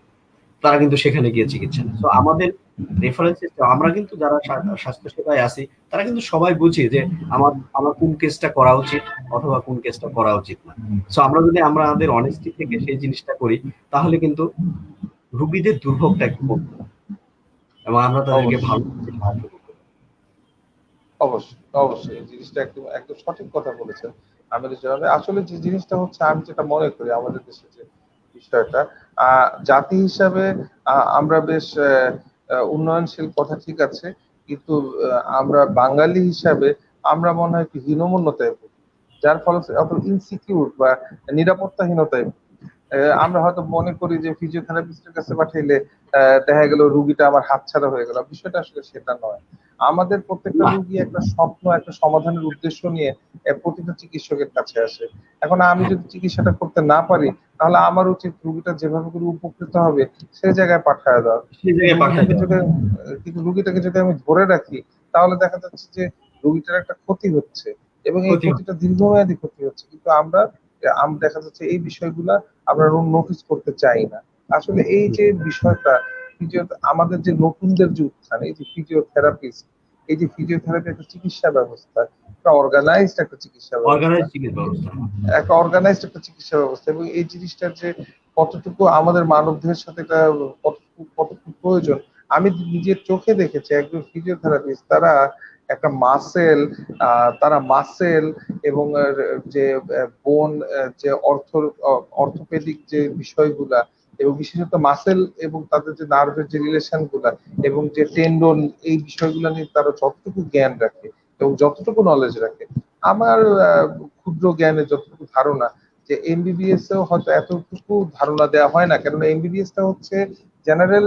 তারা কিন্তু সেখানে গিয়ে চিকিৎসা নেয়। তো আমাদের রেফারেন্স সিস্টেম, আমরা কিন্তু যারা স্বাস্থ্য সেবায় আছি, তারা কিন্তু সবাই বুঝি যে আমার আমার কোন কেসটা করা উচিত অথবা কোন কেসটা করা উচিত না। সো আমরা যদি আমাদের অনেস্টি থেকে সেই জিনিসটা করি, তাহলে কিন্তু রুগীদের দুর্ভোগটা একটু কমবে এবং আমরা তাদেরকে অবশ্যই, ভালো সাহায্য করতে পারবো। অবশ্যই, অবশ্যই এই জিনিসটা একদম একদম সঠিক কথা বলেছেন। আমি যেভাবে আসলে যে জিনিসটা হচ্ছে, আমি যেটা মনে করি আমাদের দেশে যে বিষয়টা, জাতি হিসাবে আমরা বেশ উন্নয়নশীল, কথা ঠিক আছে, কিন্তু আমরা বাঙালি হিসাবে আমরা মনে হয় একটু হীনমন্যতায় ভুগি, যার ফলে অত ইনসিকিউর বা নিরাপত্তাহীনতায় ভুগি। আমরা হয়তো মনে করি যে ফিজিওথেরাপিস্টের কাছে পাঠাইলে দেখা গেল রুগীটা আমার হাতছাড়া হয়ে গেল, বিষয়টা আসলে সেটা নয়। আমাদের প্রত্যেকটা না, রুগী একটা স্বপ্ন, একটা সমাধানের উদ্দেশ্য নিয়ে প্রতিটা চিকিৎসকের কাছে আসে। এখন আমি হ্যাঁ, যদি চিকিৎসাটা করতে না পারি, তাহলে আমার উচিত রুগীটা যেভাবে করে উপকৃত হবে সেই জায়গায় পাঠায় দেওয়া। সেই কিন্তু জায়গায় পাঠায় দেওয়া। রুগীটাকে যদি আমি ধরে রাখি, তাহলে দেখা যাচ্ছে যে রুগীটার একটা ক্ষতি হচ্ছে, এবং এই ক্ষতি হয়। ক্ষতিটা দীর্ঘমেয়াদী ক্ষতি হচ্ছে, কিন্তু আমরা আমরা দেখা যাচ্ছে এই বিষয়গুলা আমরা নোটিস করতে চাই না। আসলে এই যে বিষয়টা, আমাদের যে নতুনদের যে উত্থান, এই যে ফিজিওথেরাপিস্ট, এই যে ফিজিওথেরাপি একটা চিকিৎসা ব্যবস্থা, একটা অর্গানাইজড একটা চিকিৎসা ব্যবস্থা, অর্গানাইজ চিকিৎসা ব্যবস্থা। একটা অর্গানাইজড একটা চিকিৎসা ব্যবস্থা, এবং এই জিনিসটার যে কতটুকু আমাদের মানবদেহের সাথে এটা কতটুকু প্রয়োজন, আমি নিজের চোখে দেখেছি একজন ফিজিওথেরাপিস্ট, একটা মাসেল তারা মাসেল এবং যে বোন, যে অর্থোপেডিক যে বিষয়গুলা, এবং বিশেষত মাসেল এবং তাদের যে নার্ভের যে রিলেশন গুলা, এবং যে টেন্ডন, এই বিষয়গুলো নিয়ে তারা যতটুকু জ্ঞান রাখে এবং যতটুকু নলেজ রাখে, আমার ক্ষুদ্র জ্ঞানে যতটুকু ধারণা, যে এমবিবিএস এও হয়তো এতটুকু ধারণা দেওয়া হয় না, কেননা এমবিবিএস টা হচ্ছে জেনারেল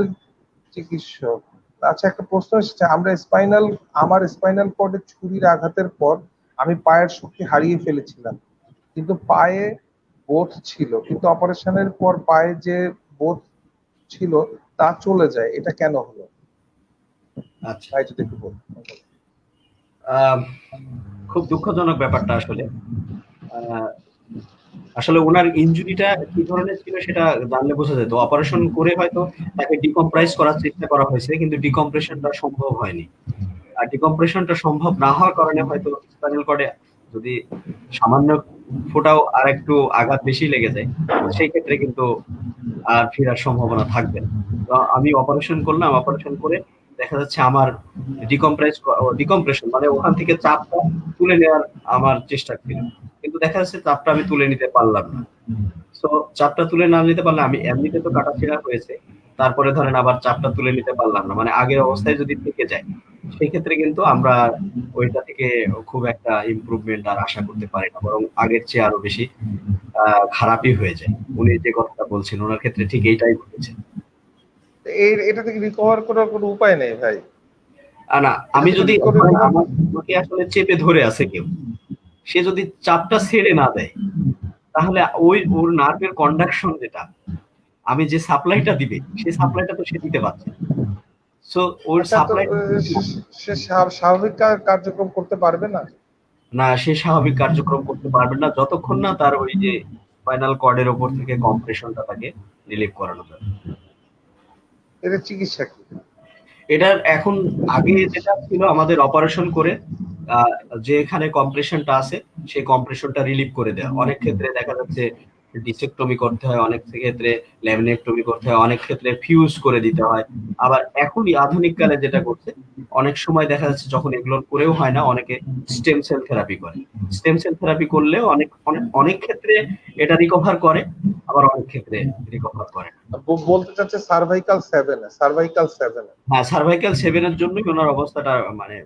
চিকিৎসক। আচ্ছা, একটা প্রশ্ন এসেছে, আমার স্পাইনাল কর্ডে ছুরির আঘাতের পর আমি পায়ের শক্তি হারিয়ে ফেলেছিলাম, কিন্তু পায়ে বোথ ছিল, কিন্তু অপারেশনের পর পায়ে যে বোথ ছিল তা চলে যায়, এটা কেন হলো আচ্ছা, ভাই যদি একটু বলুন। আহ, খুব দুঃখজনক ব্যাপারটা আসলে। আহ, আসলে ওনার ইনজুরিটা কি ধরনের ছিল সেটা জানলে বোঝা যেত। অপারেশন করে হয়তো তাকে ডিকম্প্রেস করার চেষ্টা করা হয়েছে, কিন্তু ডিকম্প্রেশনটা সম্ভব হয়নি। আর ডিকম্প্রেশনটা সম্ভব না হওয়ার কারণে হয়তো স্পাইনাল কর্ডে যদি সামান্য ফোটাও আর একটু আঘাত বেশি লেগে যায়, সেই ক্ষেত্রে কিন্তু আর ফেরার সম্ভাবনা থাকবে না। তো আমি অপারেশন করলাম, অপারেশন করে দেখা যাচ্ছে আমার ডিকম্প্রেশন মানে ওখান থেকে চাপটা তুলে নেওয়ার আমার চেষ্টা ছিল, কিন্তু দেখা যাচ্ছে চাপটা আমি তুলে নিতে পারলাম না। সো চাপটা তুলে না নিতে পারলে আমি এমনিতে তো কাটাছেঁড়া হয়েছে, তারপরে ধরেন আবার চাপটা তুলে নিতে পারলাম না, মানে আগের অবস্থায় যদি থেকে যায় সেই ক্ষেত্রে কিন্তু আমরা ওইটা থেকে খুব একটা ইমপ্রুভমেন্ট আর আশা করতে পারি না, বরং আগের চেয়ে আরো বেশি খারাপই হয়ে যায়। উনি যে কথাটা বলছেন ওনার ক্ষেত্রে ঠিক এইটাই ঘটেছে। এটা থেকে রিকভার করার কোনো উপায় নেই ভাই? না, এটা আমি থেকে যদি রিকভার ধরেন করার আমাকে আসলে চেপে ধরে আছে কেউ, সে যদি চাপটা ছেড়ে না দেয়, তাহলে ওই ওর নার্ভের কন্ডাকশন যেটা, আমি যে সাপ্লাইটা দিবে সেই সাপ্লাইটা তো সে দিতে পারছে না। সো ওর আচ্ছা, তো সাপ্লাই সে স্বাভাবিক কার্যক্রম করতে পারবে না? না, সে স্বাভাবিক কার্যক্রম করতে পারবে না যতক্ষণ না তার ওই যে স্পাইনাল কর্ডের উপর থেকে কম্প্রেশনটা তাকে রিলিভ করানো যাবে। এটা চিকিৎসা কি? এটার এখন আগে যেটা ছিল আমাদের অপারেশন করে আহ, যেখানে কম্প্রেশনটা আছে সেই কম্প্রেশনটা রিলিভ করে দেয়। অনেক ক্ষেত্রে দেখা যাচ্ছে ডিসেক্টমি করতে হয়, অনেক ক্ষেত্রে ল্যামিনেক্টমি করতে হয়, অনেক ক্ষেত্রে ফিউজ করে দিতে হয়। আবার এখনই আধুনিক কালে যেটা করছে, অনেক সময় দেখা যাচ্ছে যখন এগুলোর করেও হয় না, অনেকে স্টেম সেল থেরাপি করে। স্টেম সেল থেরাপি করলেও অনেক অনেক অনেক ক্ষেত্রে এটা রিকভার করে, আবার অনেক ক্ষেত্রে রিকভার করে না। বলতে চাচ্ছে সার্ভাইকাল 7 হ্যাঁ, সার্ভাইকাল 7 এর জন্যই ওনার অবস্থাটা মানে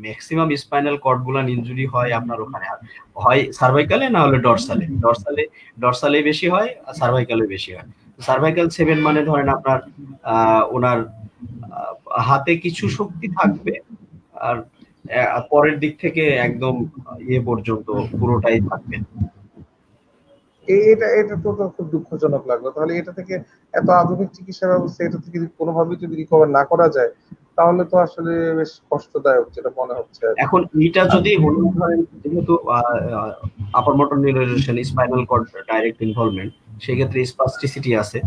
ম্যাক্সিমাম স্পাইনাল কর্ড গুলান ইনজুরি হয় আপনার ওখানে। আর হয় সার্ভাইকালে না হলে ডরসালে। ডরসালে বেশি হয় আর সার্ভাইকালে বেশি হয়। সার্ভাইকাল 7 মানে ধরেন আপনার ওনার হাতে কিছু শক্তি থাকবে, আর পরের দিক থেকে একদম ইয়ে পর্যন্ত পুরোটাই থাকবে। এটা এটা তো খুব দুঃখজনক লাগলো। তাহলে এটা থেকে এত আধুনিক চিকিৎসা ব্যবস্থা, এটা থেকে যদি কোনোভাবেই যদি রিকভার না করা যায়, তাহলে তো আসলে বেশ কষ্টদায়ক যেটা মনে হচ্ছে আর কি। এখন এইটা যদি হলো ধরেন, যেহেতু upper motor neuron spinal cord direct involvement, সেক্ষেত্রে স্পাস্টিসিটি আছে।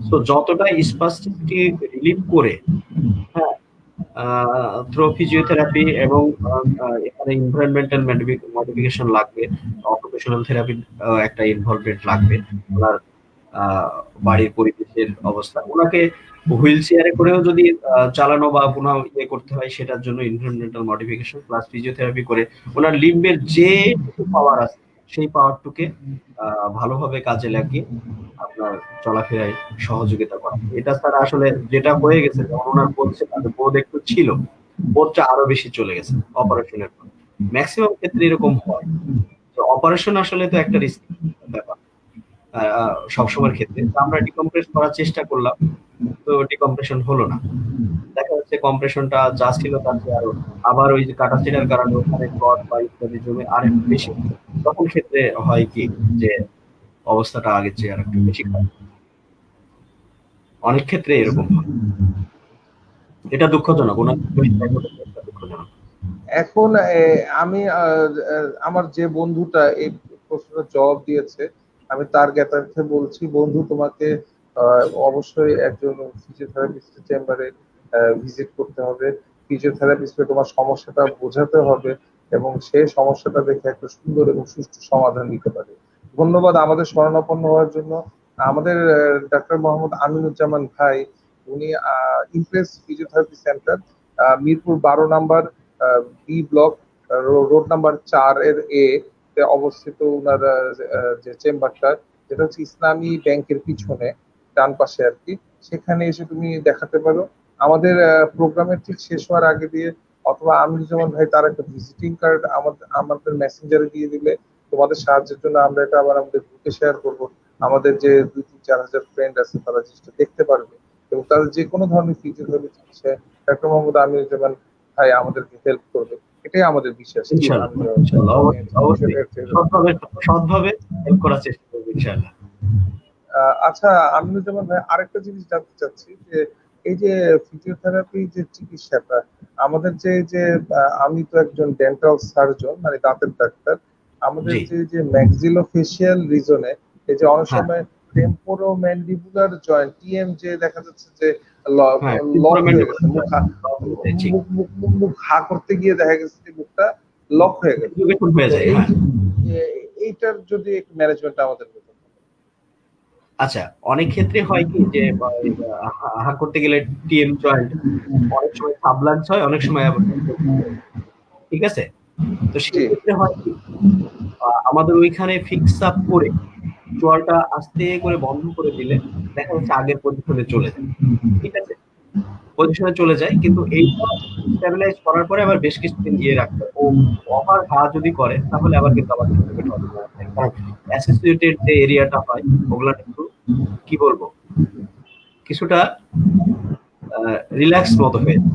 তো যতটা স্পাস্টিসিটি রিলিভ করে, হ্যাঁ, থ্রো ফিজিওথেরাপি এবং এখানে এনভায়রনমেন্টাল মডিফিকেশন লাগবে, অকুপেশনাল থেরাপির একটা ইনভলভমেন্ট লাগবে। ওনার আহ, বাড়ির পরিবেশের অবস্থা, ওনাকে হুইল চেয়ারে করেও যদি চালানো বা কোনো ইয়ে করতে হয়, সেটার জন্য এনভায়রনমেন্টাল মডিফিকেশন প্লাস ফিজিওথেরাপি করে ওনার লিম্বের যে পাওয়ার আছে সেই পাওয়ারটুকে ভালোভাবে কাজে লাগিয়ে আপনার চলাফেরায় সহযোগিতা করা। এটা ছাড়া আসলে যেটা হয়ে গেছে, যেমন ওনার বলছে তাদের বোধ একটু ছিল, বোধটা আরো বেশি চলে গেছে অপারেশনের পর। ম্যাক্সিমাম ক্ষেত্রে এরকম হয়। তো অপারেশন আসলে তো একটা রিস্ক ব্যাপার সবসময়ের ক্ষেত্রে। তো আমরা ডিকম্প্রেস করার চেষ্টা করলাম, তো ডিকম্প্রেশন হলো না। দেখা যাচ্ছে কম্প্রেশনটা যা ছিল তার চেয়ে আরো, আবার ওই যে কাটাছেঁড়ার কারণে ওখানে ক্লট বা ইত্যাদি জমে আরেকটু বেশি, তখন ক্ষেত্রে হয় কি যে অবস্থাটা আগের চেয়ে আরেকটু বেশি খারাপ। অনেক ক্ষেত্রে এরকম হয়। এটা দুঃখজনক, ওনার এটা দুঃখজনক। এখন আমি আমার যে বন্ধুটা এই প্রশ্নের জবাব দিয়েছে, আমি তার জ্ঞাতার্থে বলছি, বন্ধু তোমাকে অবশ্যই একজন ফিজিওথেরাপিস্টের চেম্বারে ভিজিট করতে হবে। ফিজিওথেরাপিস্টকে তোমার সমস্যাটা বোঝাতে হবে এবং সেই সমস্যাটা দেখে একটা সুন্দর এবং সুষ্ঠু সমাধান দিতে পারে। ধন্যবাদ আমাদের শরণাপন্ন হওয়ার জন্য। আমাদের ডাক্তার মোহাম্মদ আমিনুজ্জামান ভাই, উনি ইমপ্রেস ফিজিওথেরাপি সেন্টার, মিরপুর 12 নম্বর বি ব্লক, রোড নাম্বার 4 তে অবস্থিত উনার যে চেম্বারটা, যেটা হচ্ছে ইসলামী ব্যাংকের পিছনে ডান পাশে আর কি। সেখানে এসে তুমি দেখাতে পারো। আমাদের প্রোগ্রামের ঠিক শেষ হওয়ার আগে দিয়ে অথবা আমিনুজ্জামান ভাই তার একটা ভিজিটিং কার্ড আমাদের আমাদের মেসেঞ্জারে দিয়ে দিলে, তোমাদের সাহায্যের জন্য আমরা এটা আবার আমাদের গ্রুপে শেয়ার করব। আমাদের যে 2-3-4 হাজার ফ্রেন্ড আছে তারা জিনিসটা দেখতে পারবে এবং তাদের যে কোনো ধরনের ফিজিওথেরাপি চিকিৎসায় ডাক্তার মোহাম্মদ আমিনুজ্জামান ভাই আমাদেরকে হেল্প করবে। এটাই আমাদের বিশ্বাস। কি ইনশাআল্লাহ, আমি ইনশাআল্লাহ, অবশ্যই বিষয়টা সৎভাবে সৎভাবে হেল্প করার চেষ্টা করবো ইনশাআল্লাহ। আচ্ছা, আমি যেমন ভাই আরেকটা জিনিস জানতে চাচ্ছি যে এই যে ফিজিওথেরাপি যে চিকিৎসাটা আমাদের যে আমি তো একজন ডেন্টাল সার্জন মানে দাঁতের ডাক্তার। আমাদের জি, যে ম্যাক্সিলোফেশিয়াল রিজনে এই যে অনেক হ্যাঁ, সময় টেম্পোরোম্যান্ডিবুলার জয়েন্ট টিএম যে দেখা যাচ্ছে যে হ্যাঁ, লক হয়ে টেম্পারামেন্টাল গেছে, ঠিক, মুখ হা করতে গিয়ে দেখা গেছে যে মুখটা লক হয়ে গেছে। এডুকেশন হয়ে তো যায়, হ্যাঁ। এইটার যদি একটু ম্যানেজমেন্ট আমাদের হতো। আচ্ছা, অনেক ক্ষেত্রে হয় কি যে হা করতে গেলে টিএম জয়েন্ট অনেক সময় সাবলাঞ্চ হয়, অনেক সময় আবার ঠিক আছে? তো জি। সেক্ষেত্রে হয় কি আমাদের ওইখানে ফিক্স আপ করে চোয়ালটা আস্তে করে বন্ধ করে দিলে দেখা যাচ্ছে আগের পজিশনে চলে যায়। ঠিক আছে? পজিশনে চলে যায়। কিন্তু এইটা স্টেবিলাইজ করার পরে আবার বেশ কিছুদিন ইয়ে রাখতে হয়। ও ওভার হা যদি করে তাহলে আবার কিন্তু আবার ডিসলোকেট হওয়ার সম্ভাবনা থাকে। কারণ অ্যাসোসিয়েটেড যে এরিয়াটা হয় ওগুলা কিন্তু কি বলবো কিছুটা রিল্যাক্স মতো হয়ে যায়।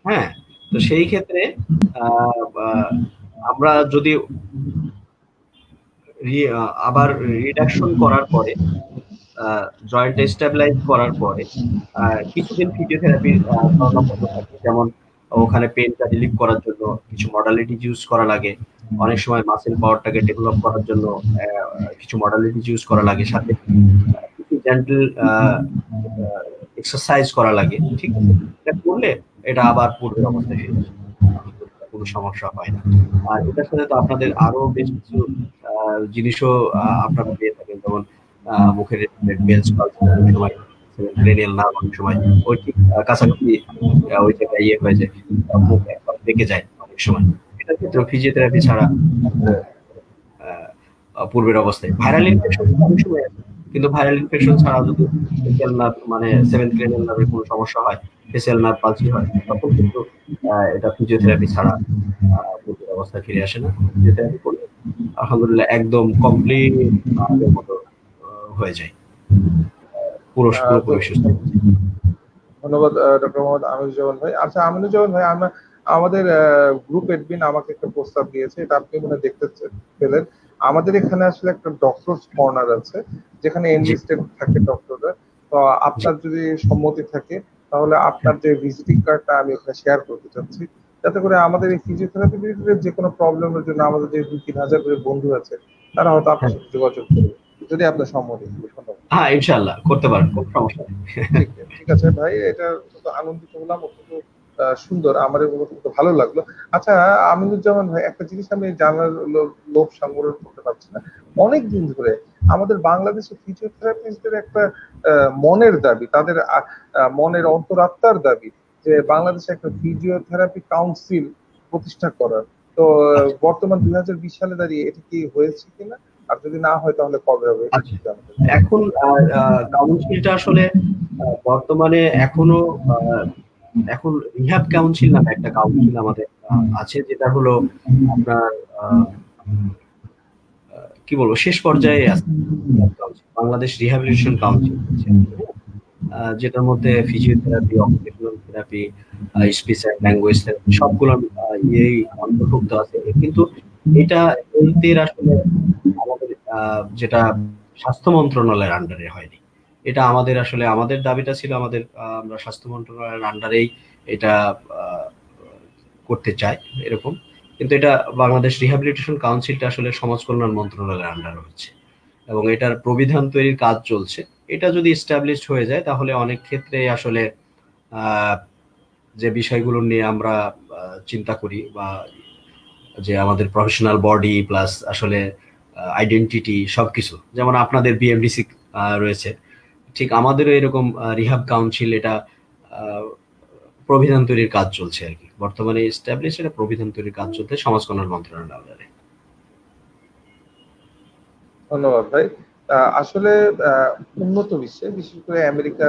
হ্যাঁ? তো সেই ক্ষেত্রে আ আ আমরা যদি আবার রিডাকশন করার পরে জয়েন্ট স্টেবিলাইজ করার পরে কিছুদিন ফিজিওথেরাপির শরণাপন্ন থাকে। যেমন ওখানে পেইনটা রিলিভ করার জন্য কিছু মডালিটিস ইউজ করা লাগে। অনেক সময় মাসল পাওয়ারটাকে ডেভেলপ করার জন্য কিছু মডালিটিস ইউজ করা লাগে। সাথে কিছু জেন্টল এক্সারসাইজ করা লাগে। ঠিক আছে? এটা করলে এটা আবার পূর্বের অবস্থায় ফিরে আসে। আলহামদুলিল্লাহ কোনো সমস্যা হয় না। আর এটার সাথে তো আপনাদের আরো বেশ কিছু আ জিনিসও আপনারা পেয়ে থাকেন। যেমন মুখের রিলেটেড বেলস পালস অনেক সময় ক্রেনিয়াল নার্ভ অনেক সময় ওই ঠিক কাছাকাছি ওই জায়গায় ইয়ে হয়ে যায়। মুখ একবার বেঁকে যায় অনেক সময়। এটার ক্ষেত্রেও ফিজিওথেরাপি ছাড়া আসলে পূর্বের অবস্থায় ভাইরাল ইনফেকশন অনেক সময় আছে। কিন্তু ভাইরাল ইনফেকশন ছাড়া যদি ফেসিয়াল নার্ভ মানে সেভেন্থ ক্রেনিয়াল নার্ভের কোনো সমস্যা হয়, ফেসিয়াল নার্ভ পালসি হয়, তখন কিন্তু এটা ফিজিওথেরাপি ছাড়া পূর্বের অবস্থায় ফিরে আসে না। ফিজিওথেরাপি করলে আলহামদুলিল্লাহ একদম কমপ্লিট আগের মতো হয়ে যায়। তো পুরোপুরি সুস্থ হয়ে যায়। ধন্যবাদ ডক্টর মোহাম্মদ আমিনুজ্জামান ভাই। আচ্ছা, আমিনুজ্জামান ভাই, আমাদের গ্রুপ এডমিন আমাকে একটা প্রস্তাব দিয়েছে, এটা আপনি মনে হয় দেখতে পেলেন। আমাদের এখানে আসলে একটা ডক্টরস কর্নার আছে যেখানে জি, এনলিস্টেড থাকে ডক্টররা। তো জি। আপনার যদি সম্মতি থাকে তাহলে আপনার যে ভিজিটিং কার্ডটা আমি ওখানে শেয়ার করতে চাচ্ছি, যাতে করে আমাদের এই ফিজিওথেরাপি রিলেটেড যে কোনো প্রবলেমের জন্য আমাদের যে 2-3 হাজার করে বন্ধু আছে তারা হয়তো আপনার হ্যাঁ, সাথে যোগাযোগ করবে, যদি আপনার সম্মতি থাকে। ধন্যবাদ। হ্যাঁ, ইনশাআল্লাহ করতে পারেন। কোনো সমস্যা নেই। ঠিক ঠিক আছে ভাই, এটা অত্যন্ত আনন্দিত হলাম, অত্যন্ত সুন্দর, আমার এগুলো অত্যন্ত ভালো লাগলো। আচ্ছা, আমিনুজ্জামান ভাই, একটা জিনিস আমি জানার লোভ সংবরণ করতে পারছি না। অনেক দিন ধরে আমাদের বাংলাদেশে ফিজিওথেরাপিস্টদের একটা মনের দাবি, তাদের মনের অন্তরাত্মার দাবি যে বাংলাদেশে একটা ফিজিওথেরাপি কাউন্সিল প্রতিষ্ঠা করার। তো আচ্ছা, বর্তমান 2020 সালে দাঁড়িয়ে এটা কি হয়েছে কিনা, আর যদি না হয় তাহলে কবে হবে, এটা আচ্ছা। একটু জানাতে। এখন কাউন্সিলটা আসলে বর্তমানে এখনো আ এখন রিহ্যাব কাউন্সিল নামে একটা কাউন্সিল আমাদের আছে যেটা হলো আপনার আ আ কি বলবো শেষ পর্যায়ে আছে rehab council. Bangladesh rehabilitation council হচ্ছে আরকি, হ্যাঁ? যেটার মধ্যে physiotherapy, occupational therapy, speech and language therapy সবগুলো ইয়েই অন্তর্ভুক্ত আছে। কিন্তু এটা হেলথের আসলে আমাদের যেটা স্বাস্থ্য মন্ত্রণালয়ের আন্ডারে হয়নি। এটা আমাদের আসলে আমাদের দাবিটা ছিল আমাদের আমরা স্বাস্থ্য মন্ত্রণালয়ের আন্ডারেই এটা আ করতে চাই এরকম। কিন্তু এটা বাংলাদেশ রিহ্যাবিলিটেশন কাউন্সিলটা আসলে সমাজ কল্যাণ মন্ত্রণালয়ের আন্ডারে হচ্ছে। এবং এটার প্রবিধান তৈরির কাজ চলছে। এটা যদি এস্টাবলিশড হয়ে যায় তাহলে অনেক ক্ষেত্রে আসলে আ যে বিষয়গুলো নিয়ে আমরা আ চিন্তা করি বা যে আমাদের প্রফেশনাল বডি প্লাস আসলে আইডেন্টিটি সবকিছু। যেমন আপনাদের বিএমডিসি রয়েছে। ঠিক আমাদেরও এরকম রিহাব কাউন্সিল এটা আ প্রবিধান তৈরির কাজ চলছে আরকি। বর্তমানে এস্টাবলিশ এটা প্রবিধান তৈরির কাজ চলছে সমাজ কল্যাণ মন্ত্রণালয়ের আন্ডারে। ধন্যবাদ ভাই। আসলে উন্নত বিশ্বে, বিশেষ করে আমেরিকা,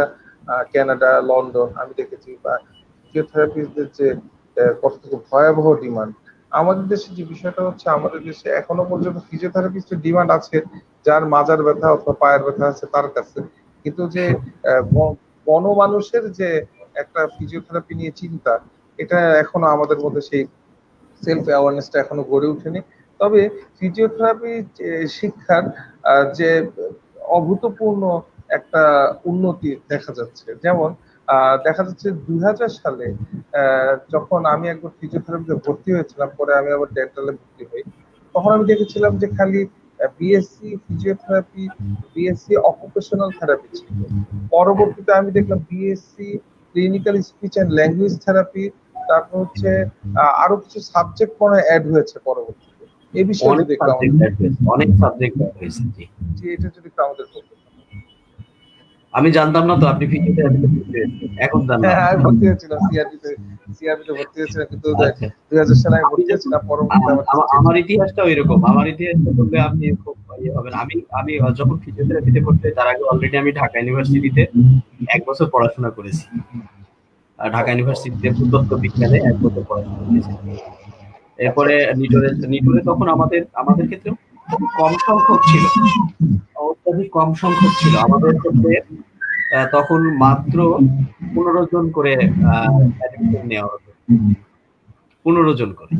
কানাডা, লন্ডন আমি দেখেছি বা ফিজিওথেরাপিস্টদের যে কতটুকু ভয়াবহ ডিমান্ড। আমাদের দেশে যে বিষয়টা হচ্ছে, আমাদের দেশে এখনো পর্যন্ত ফিজিওথেরাপিস্টের ডিমান্ড আছে যার মাজার ব্যথা অথবা পায়ের ব্যথা আছে তার কাছে। কিন্তু যে গণমানুষের যে একটা ফিজিওথেরাপি নিয়ে চিন্তা, এটা এখনো আমাদের মধ্যে সেই সেলফ অ্যাওয়ারনেসটা এখনো গড়ে ওঠেনি। তবে ফিজিওথেরাপি শিক্ষার যে অভূতপূর্ণ একটা উন্নতি দেখা যাচ্ছে। যেমন দেখা যাচ্ছে 2000 সালে যখন আমি একবার ফিজিওথেরাপিতে ভর্তি হয়েছিলাম, পরে আমি আবার ডেন্টালে ভর্তি হই, তখন আমি দেখেছিলাম যে খালি BSc physiotherapy, BSc occupational therapy ছিল। পরবর্তীতে আমি দেখলাম BSc clinical speech and language therapy, তারপর হচ্ছে আরো কিছু সাবজেক্ট মনে হয় অ্যাড হয়েছে পরবর্তীতে। এই বিষয়ে অনেক যদি একটু সাবজেক্ট আমাদের, অ্যাড হয়েছে, অনেক সাবজেক্ট অ্যাড হয়েছে। জি, জি এটা যদি একটু আমাদের বলতেন। আমি জানতাম না তো আপনি ফিজিওথেরাপিতে ভর্তি হয়েছেন, এখন জানলাম। হ্যাঁ, আমি ভর্তি হয়েছিলাম সিআরপিতে ভর্তি হয়েছিলাম, কিন্তু আচ্ছা, 2000 সালে আমি আমি ভর্তি যখন হয়েছিলাম, পরবর্তীতে আমার চেঞ্জ আমার হয়েছে। ইতিহাসটা ওইরকম, আমার ইতিহাসটা বললে আপনি খুব ইয়ে হবেন। আমি আমি যখন ফিজিওথেরাপিতে ভর্তি হই তার আগে অলরেডি আমি ঢাকা ইউনিভার্সিটিতে 1 বছর পড়াশোনা করেছি। ঢাকা ইউনিভার্সিটিতে ভূতত্ত্ব বিজ্ঞানে 1 বছর পড়াশোনা করেছি। আচ্ছা এরপরে আচ্ছা। নিটোরে তখন আমাদের আমাদের ক্ষেত্রে খুব কম সংখ্যক ছিল, অত্যাধিক কম সংখ্যক ছিল আমাদের ক্ষেত্রে। তখন মাত্র 15 জন করে অ্যাডমিশন নেওয়া হতো, 15 জন করে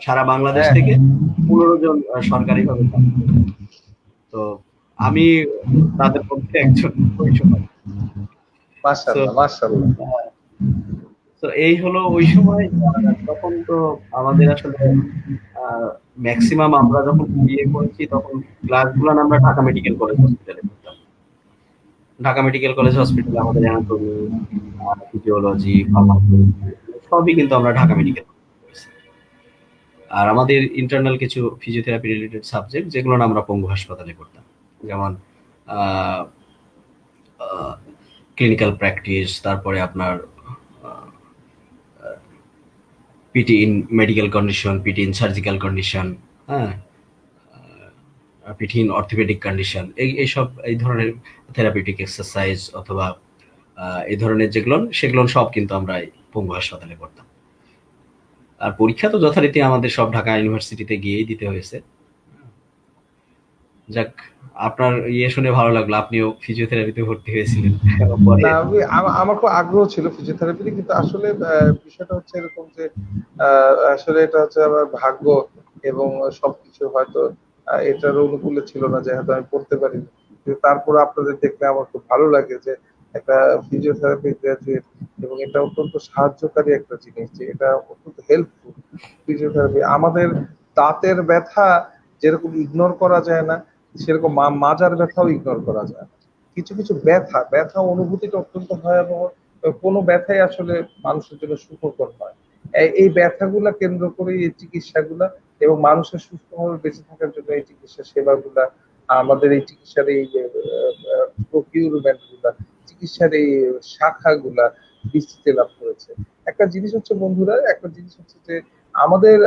সারা বাংলাদেশ হ্যাঁ থেকে, হ্যাঁ, 15 জন সরকারিভাবে চাকরি পেত। তো আমি তাদের মধ্যে একজন ওই সময়। তো মাশাআল্লাহ মাশাআল্লাহ। তো এই হলো ওই সময়। তখন তো আমাদের আসলে ম্যাক্সিমাম আমরা যখন বিএ করেছি তখন ক্লাসগুলো আমরা ঢাকা মেডিকেল কলেজ হসপিটালে করতাম। ঢাকা মেডিকেল কলেজ হসপিটালে আমাদের অ্যানাটমি, ফিজিওলজি, ফার্মাকোলজি সবই কিন্তু আমরা ঢাকা মেডিকেল করেছি। আর আমাদের ইন্টারনাল কিছু ফিজিওথেরাপি রিলেটেড সাবজেক্ট যেগুলো আমরা পঙ্গু হাসপাতালে করতাম, যেমন ক্লিনিক্যাল প্র্যাকটিস, তারপরে আপনার PT in medical condition, PT in surgical condition, হ্যাঁ, পিটি ইন অর্থোপেডিক কন্ডিশন, এইসব এই ধরনের থেরাপিউটিক এক্সারসাইজ অথবা এই ধরনের যেগুলো সেগুলো সব কিন্তু আমরা এই পঙ্গু হাসপাতালে করতাম। আর পরীক্ষা তো যথারীতি আমাদের সব ঢাকা ইউনিভার্সিটিতে গিয়েই দিতে হয়েছে। যাক, আপনার ইয়ে শুনে ভালো লাগলো, আপনিও ফিজিওথেরাপিতে ভর্তি হয়েছিলেন পরে। না আমি আমার খুব আগ্রহ ছিল ফিজিওথেরাপিতে, কিন্তু আসলে বিষয়টা হচ্ছে এরকম যে আসলে এটা হচ্ছে আমার ভাগ্য এবং সবকিছু হয়তো এটার অনুকূলে ছিল না যে হয়তো আমি পড়তে পারি। কিন্তু তারপরে আপনাদের দেখলে আমার খুব ভালো লাগে যে একটা ফিজিওথেরাপি গ্রাজুয়েট, এবং এটা অত্যন্ত সাহায্যকারী একটা জিনিস, যে এটা অত্যন্ত হেল্পফুল। ফিজিওথেরাপি আমাদের দাঁতের ব্যথা যেরকম ইগনোর করা যায় না, সেরকম মাজার ব্যথাও ইগনোর করা যায় না। কিছু কিছু ব্যথা ব্যথা অনুভূতিটা অত্যন্ত ভয়াবহ। কোনো ব্যথাই আসলে মানুষের জন্য সুখকর নয়। এই ব্যথাগুলা কেন্দ্র করে এই চিকিৎসাগুলা, এবং মানুষের সুস্থভাবে বেঁচে থাকার জন্য এই চিকিৎসা সেবাগুলা, আমাদের এই চিকিৎসার এই প্রকিউরমেন্ট গুলা, চিকিৎসার এই শাখাগুলা বিস্তৃতি লাভ করেছে। একটা জিনিস হচ্ছে বন্ধুরা, একটা জিনিস হচ্ছে যে আমাদের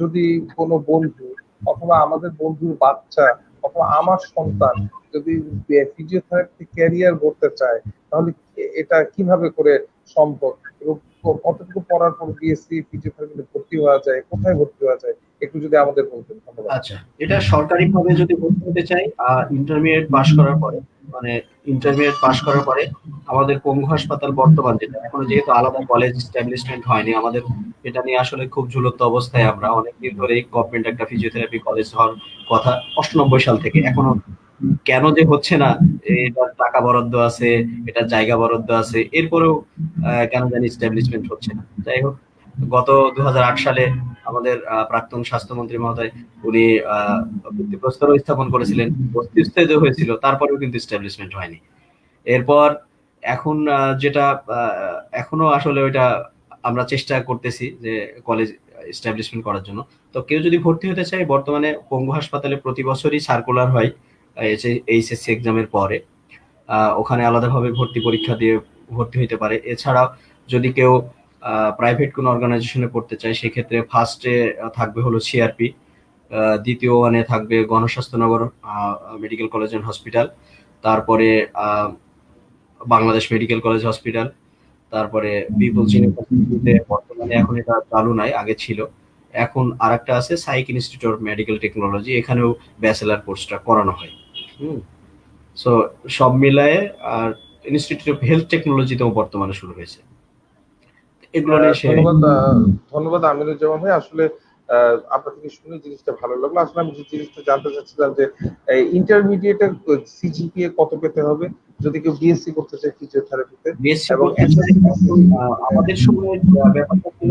যদি কোনো বন্ধু অথবা আমাদের বন্ধুর বাচ্চা অথবা আমার সন্তান যদি ফিজিওথেরাপি ক্যারিয়ার করতে চায়, তাহলে এটা কিভাবে করে সম্ভব, এবং কতটুকু পড়ার পর বিএসসি ফিজিওথেরাপিতে ভর্তি হওয়া যায়, কোথায় ভর্তি হওয়া যায়, একটু যদি আমাদের বলতেন ধন্যবাদ। আচ্ছা, এটা সরকারিভাবে যদি ভর্তি হতে চাই, ইন্টারমিডিয়েট পাস করার পরে, মানে ইন্টারমিডিয়েট পাস করার পরে আমাদের পঙ্গু হাসপাতাল বর্তমান যেটা, এখনো যেহেতু আলাদা কলেজ এস্টাবলিশমেন্ট হয়নি আমাদের, এটা নিয়ে আসলে খুব ঝুলন্ত অবস্থায় আমরা অনেকদিন ধরেই। গভর্নমেন্ট একটা ফিজিওথেরাপি কলেজ হওয়ার কথা 98 সাল থেকে, এখনো কেন যে হচ্ছে না, এটার টাকা বরাদ্দ আছে, এটার জায়গা বরাদ্দ আছে, এরপরেও কেন জানি এস্টাবলিশমেন্ট হচ্ছে না। যাই হোক, গত 2008 সালে আমাদের প্রাক্তন স্বাস্থ্যমন্ত্রী মহোদয় উনি ভিত্তিপ্রস্তর স্থাপন করেছিলেন, বস্তি স্থায়িত হয়েছিল, তারপরেও কিন্তু এস্টাবলিশমেন্ট হয়নি। এরপর এখন যেটা এখনো আসলে ওইটা আমরা চেষ্টা করতেছি যে কলেজ এস্টাবলিশমেন্ট করার জন্য। তো কেউ যদি ভর্তি হতে চায়, বর্তমানে পঙ্গু হাসপাতালে প্রতি বছরই সার্কুলার হয় এইচএসসি এক্সামের পরে। ওখানে আলাদাভাবে ভর্তি পরীক্ষা দিয়ে ভর্তি হইতে পারে। এছাড়া যদি কেউ প্রাইভেট কোনো অর্গানাইজেশনে পড়তে চায়, সেক্ষেত্রে ফার্স্টে থাকবে হলো সিআরপি, দ্বিতীয় ওয়ানে থাকবে গণস্বাস্থ্যনগর মেডিকেল কলেজ অ্যান্ড হসপিটাল, তারপরে বাংলাদেশ মেডিকেল কলেজ হসপিটাল, তারপরে পিপলস ইউনিভার্সিটিতে বর্তমানে এখন এটা চালু নাই, আগে ছিল। এখন আরেকটা আছে psych institute of medical technology, এখানেও ব্যাচেলার কোর্সটা করানো হয়। হুম, সো সব মিলায়ে আর ইনস্টিটিউট অফ হেলথ টেকনোলজিতেও বর্তমানে শুরু হয়েছে। এগুলো নিয়ে সে ধন্যবাদ ধন্যবাদ আমিনুজ্জামান ভাই। আসলে আপনার থেকে শুনে জিনিসটা ভালো লাগলো। আসলে আমি যে জিনিসটা জানতে চাচ্ছিলাম যে ইন্টারমিডিয়েটের সিজিপিএ কত পেতে হবে যদি কেউ বিএসসি করতে চায় ফিজিওথেরাপিতে, বিএসসি এবং করতে চাই এখন আমাদের সময় ব্যাপারটা ছিল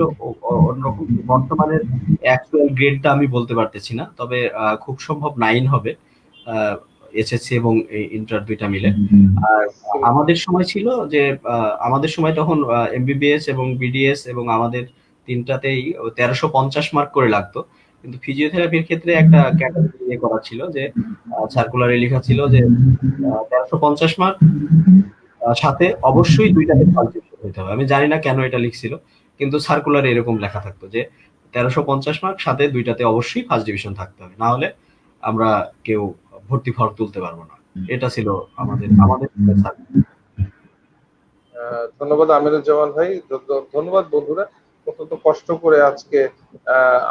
অন্যরকম। বর্তমানের অ্যাকচুয়াল গ্রেডটা আমি বলতে পারতেছি না, তবে খুব সম্ভব 9 হবে এসএসসি এবং ইন্টার দুইটা মিলে। আর আমাদের সময় ছিল যে আমাদের সময় তখন এমবিবিএস এবং বিডিএস এবং আমাদের তিনটাতেই 1350 মার্ক করে লাগতো। কিন্তু ফিজিওথেরাপির ক্ষেত্রে একটা ক্যাটাগরি করা ছিল যে সার্কুলারে লেখা ছিল যে 1350 মার্ক সাথে অবশ্যই দুইটাতে ফার্স্ট ডিভিশন হইতে হবে। আমি জানি না কেন এটা লিখছিল, কিন্তু সার্কুলারে এরকম লেখা থাকতো যে 1350 মার্ক সাথে দুইটাতে অবশ্যই ফার্স্ট ডিভিশন থাকতে হবে, না হলে আমরা কেউ ভর্তি ফর্ম তুলতে পারবো না। এটা ছিল আমাদের আমাদের ধন্যবাদ আমিনুজ্জামান ভাই। ধন্যবাদ বন্ধুরা, অত্যন্ত কষ্ট করে আজকে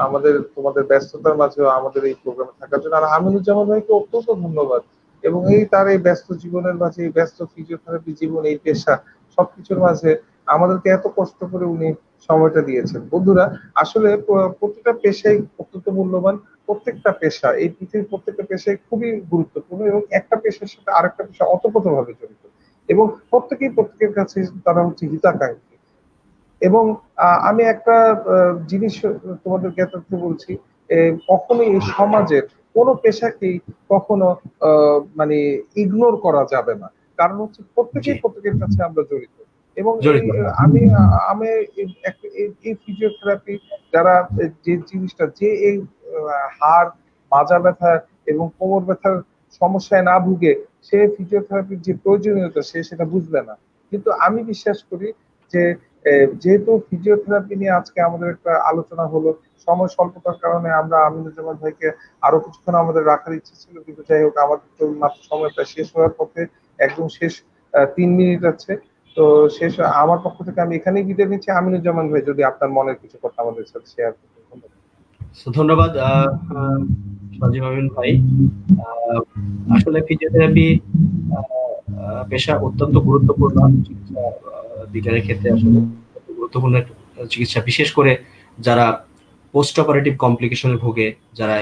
আমাদের তোমাদের ব্যস্ততার মাঝেও আমাদের এই প্রোগ্রামে থাকার জন্য। আর আমিনুজ্জামান ভাইকে অত্যন্ত ধন্যবাদ। এবং এই তার এই ব্যস্ত জীবনের মাঝে, এই ব্যস্ত ফিজিওথেরাপি জীবন, এই পেশা, সবকিছুর মাঝে আমাদেরকে এত কষ্ট করে উনি সময়টা দিয়েছেন। বন্ধুরা, আসলে প্রতিটা পেশাই অত্যন্ত মূল্যবান। প্রত্যেকটা পেশা, এই পৃথিবীর প্রত্যেকটা পেশাই খুবই গুরুত্বপূর্ণ, এবং একটা পেশার সাথে আরেকটা পেশা ওতপ্রোতভাবে জড়িত, এবং প্রত্যেকেই প্রত্যেকের কাছে তারা হচ্ছে হিতাকাঙ্ক্ষী। এবং আমি একটা জিনিস তোমাদের জ্ঞাতার্থে বলছি, কখনো এই সমাজের কোনো পেশাকেই কখনো মানে ইগনোর করা যাবে না। কারণ হচ্ছে জি প্রত্যেকেই প্রত্যেকের কাছে আমরা জড়িত। এবং এই জড়িত। আমি আমি এই ফিজিওথেরাপি যারা যে জিনিসটা, যে এই হাড়, মাজা ব্যথা এবং কোমর ব্যথার সমস্যায় না ভুগে সে ফিজিওথেরাপির যে প্রয়োজনীয়তা সে সেটা বুঝবে না। কিন্তু আমি বিশ্বাস করি যে যেহেতু ফিজিওথেরাপি নিয়ে আজকে আমাদের একটা আলোচনা হলো, সময় স্বল্পতার কারণে আমরা আমিনুজ্জামান ভাইকে আরো কিছুক্ষণ আমাদের রাখার ইচ্ছে ছিল, কিন্তু যাই হোক আমাদের তো মাত্র সময়টা শেষ হওয়ার পথে, একদম শেষ 3 মিনিট আছে। তো শেষ আমার পক্ষ থেকে আমি এখানেই বিদায় নিচ্ছি। আমিনুজ্জামান ভাই, যদি আপনার মনের কিছু কথা আমাদের সাথে শেয়ার করতেন, ধন্যবাদ। ধন্যবাদ সজীব আমিন ভাই। আহ, আসলে ফিজিওথেরাপি পেশা অত্যন্ত গুরুত্বপূর্ণ চিকিৎসা বিজ্ঞানের ক্ষেত্রে। আসলে গুরুত্বপূর্ণ একটা চিকিৎসা, বিশেষ করে যারা পোস্ট অপারেটিভ কমপ্লিকেশনে ভোগে, যারা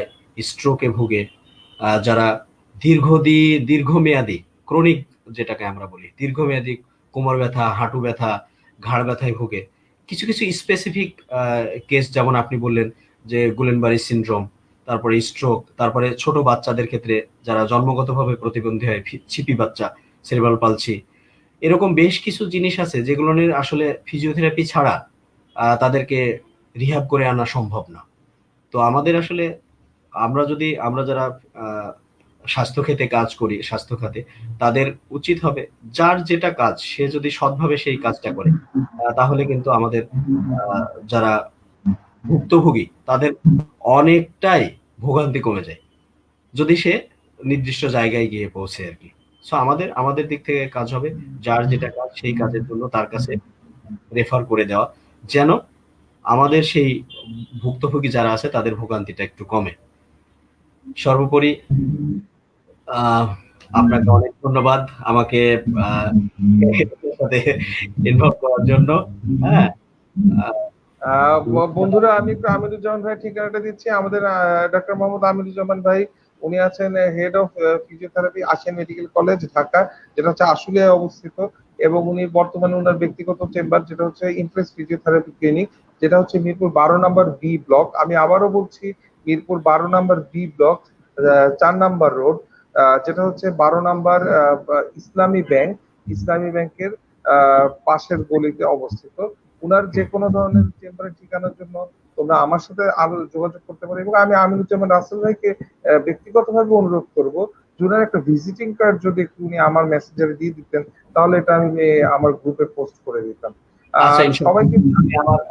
স্ট্রোকে ভোগে, যারা দীর্ঘমেয়াদী ক্রনিক, যেটাকে আমরা বলি দীর্ঘমেয়াদী কোমর ব্যথা, হাঁটু ব্যথা, ঘাড় ব্যথায় ভোগে। কিছু কিছু স্পেসিফিক কেস, যেমন আপনি বললেন যে গুলেনবারি সিনড্রোম, তারপরে স্ট্রোক, তারপরে ছোট বাচ্চাদের ক্ষেত্রে যারা জন্মগতভাবে প্রতিবন্ধী হয়, ছিপি বাচ্চা, সেরেব্রাল পালসি, এরকম বেশ কিছু জিনিস আছে যেগুলো নিয়ে আসলে ফিজিওথেরাপি ছাড়া তাদেরকে রিহ্যাব করে আনা সম্ভব না। তো আমাদের আসলে আমরা যারা আহ, স্বাস্থ্য খাতে কাজ করি, স্বাস্থ্য খাতে, তাদের উচিত হবে যার যেটা কাজ সে যদি সৎভাবে সেই কাজটা করে, তাহলে কিন্তু আমাদের যারা ভুক্তভোগী তাদের অনেকটাই ভোগান্তি কমে যায়, যদি সে নির্দিষ্ট জায়গায় গিয়ে পৌঁছে আর কি। সো আমাদের আমাদের দিক থেকে কাজ হবে যার যেটা কাজ সেই কাজের জন্য তার কাছে রেফার করে দেওয়া, যেন আমাদের সেই ভুক্তভোগী যারা আছে তাদের ভোগান্তিটা একটু কমে। সর্বোপরি আহ আপনাকে অনেক ধন্যবাদ আমাকে আহ এর সাথে ইনভলভ করার জন্য। হ্যাঁ, আহ, বন্ধুরা, আমি একটু আমিরুজ্জামান ভাই ঠিকানাটা দিচ্ছি। আমাদের ডাক্তার মোহাম্মদ আমিরুজ্জামান ভাই, উনি আছেন head of physiotherapy, Asian medical college, Dhaka, যেটা হচ্ছে আশুলিয়ায় অবস্থিত। এবং উনি বর্তমানে ওনার ব্যক্তিগত চেম্বার, যেটা হচ্ছে ইমপ্রেস ফিজিওথেরাপি ক্লিনিক, যেটা হচ্ছে মিরপুর 12 নম্বর বি ব্লক। আমি আবারও বলছি, মিরপুর 12 নম্বর বি ব্লক, 4 নম্বর রোড, যেটা হচ্ছে 12 নম্বর ইসলামী ব্যাংকের পাশের গলিতে অবস্থিত। উনার যে কোনো ধরনের চেম্বারের ঠিকানার জন্য তোমরা আমার সাথে আরো যোগাযোগ করতে পারো। এবং আমি আমিনুজ্জামান রাসেল ভাইকে ব্যক্তিগতভাবে অনুরোধ করব, উনার একটা ভিজিটিং কার্ড যদি একটু উনি আমার মেসেঞ্জারে দিয়ে দিতেন, তাহলে এটা আমি আমার গ্রুপে পোস্ট করে দিতাম। আচ্ছা, আর ইনশাআল্লাহ সবাইকে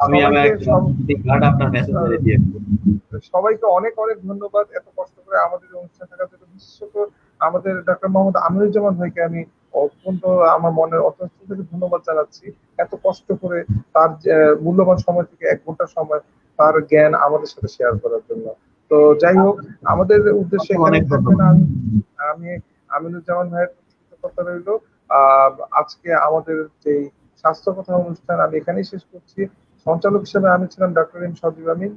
আমি সবাইকে একটা কার্ড আপনার মেসেঞ্জারে দিয়ে দেবো। সবাইকে অনেক অনেক ধন্যবাদ এত কষ্ট করে আমাদের এই অনুষ্ঠানে থাকার জন্য। বিশেষত আমাদের ডক্টর মোহাম্মদ আমিনুজ্জামান ভাইকে আমি অত্যন্ত আমার মনের অত্যন্ত থেকে ধন্যবাদ জানাচ্ছি। এত কষ্ট করে তার মূল্যবান সময় থেকে 1 ঘন্টা সময় তার জ্ঞান আমাদের সাথে শেয়ার করার জন্য। তো যাই হোক, আমাদের উদ্দেশ্য এখানে অনেক থাকবে ধন্যবাদ। না। আমি আমিনুজ্জামান ভাইয়ের কৃতজ্ঞতা রইল। আজকে আমাদের যে স্বাস্থ্য কথা অনুষ্ঠান আমি এখানেই শেষ করছি। সঞ্চালক হিসেবে আমি ছিলাম ডক্টর এম সজীব আমিন,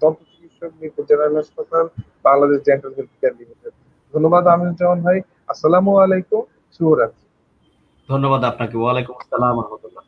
দন্ত চিকিৎসক, মিরপুর জেনারেল হাসপাতাল, Bangladesh dental health care limited. ধন্যবাদ আমিনুজ্জামান ভাই। আসসালামু আলাইকুম, শুভরাত্রি। ধন্যবাদ আপনাকে। ওয়ালাইকুম আসসালাম রহমতুল্লাহ।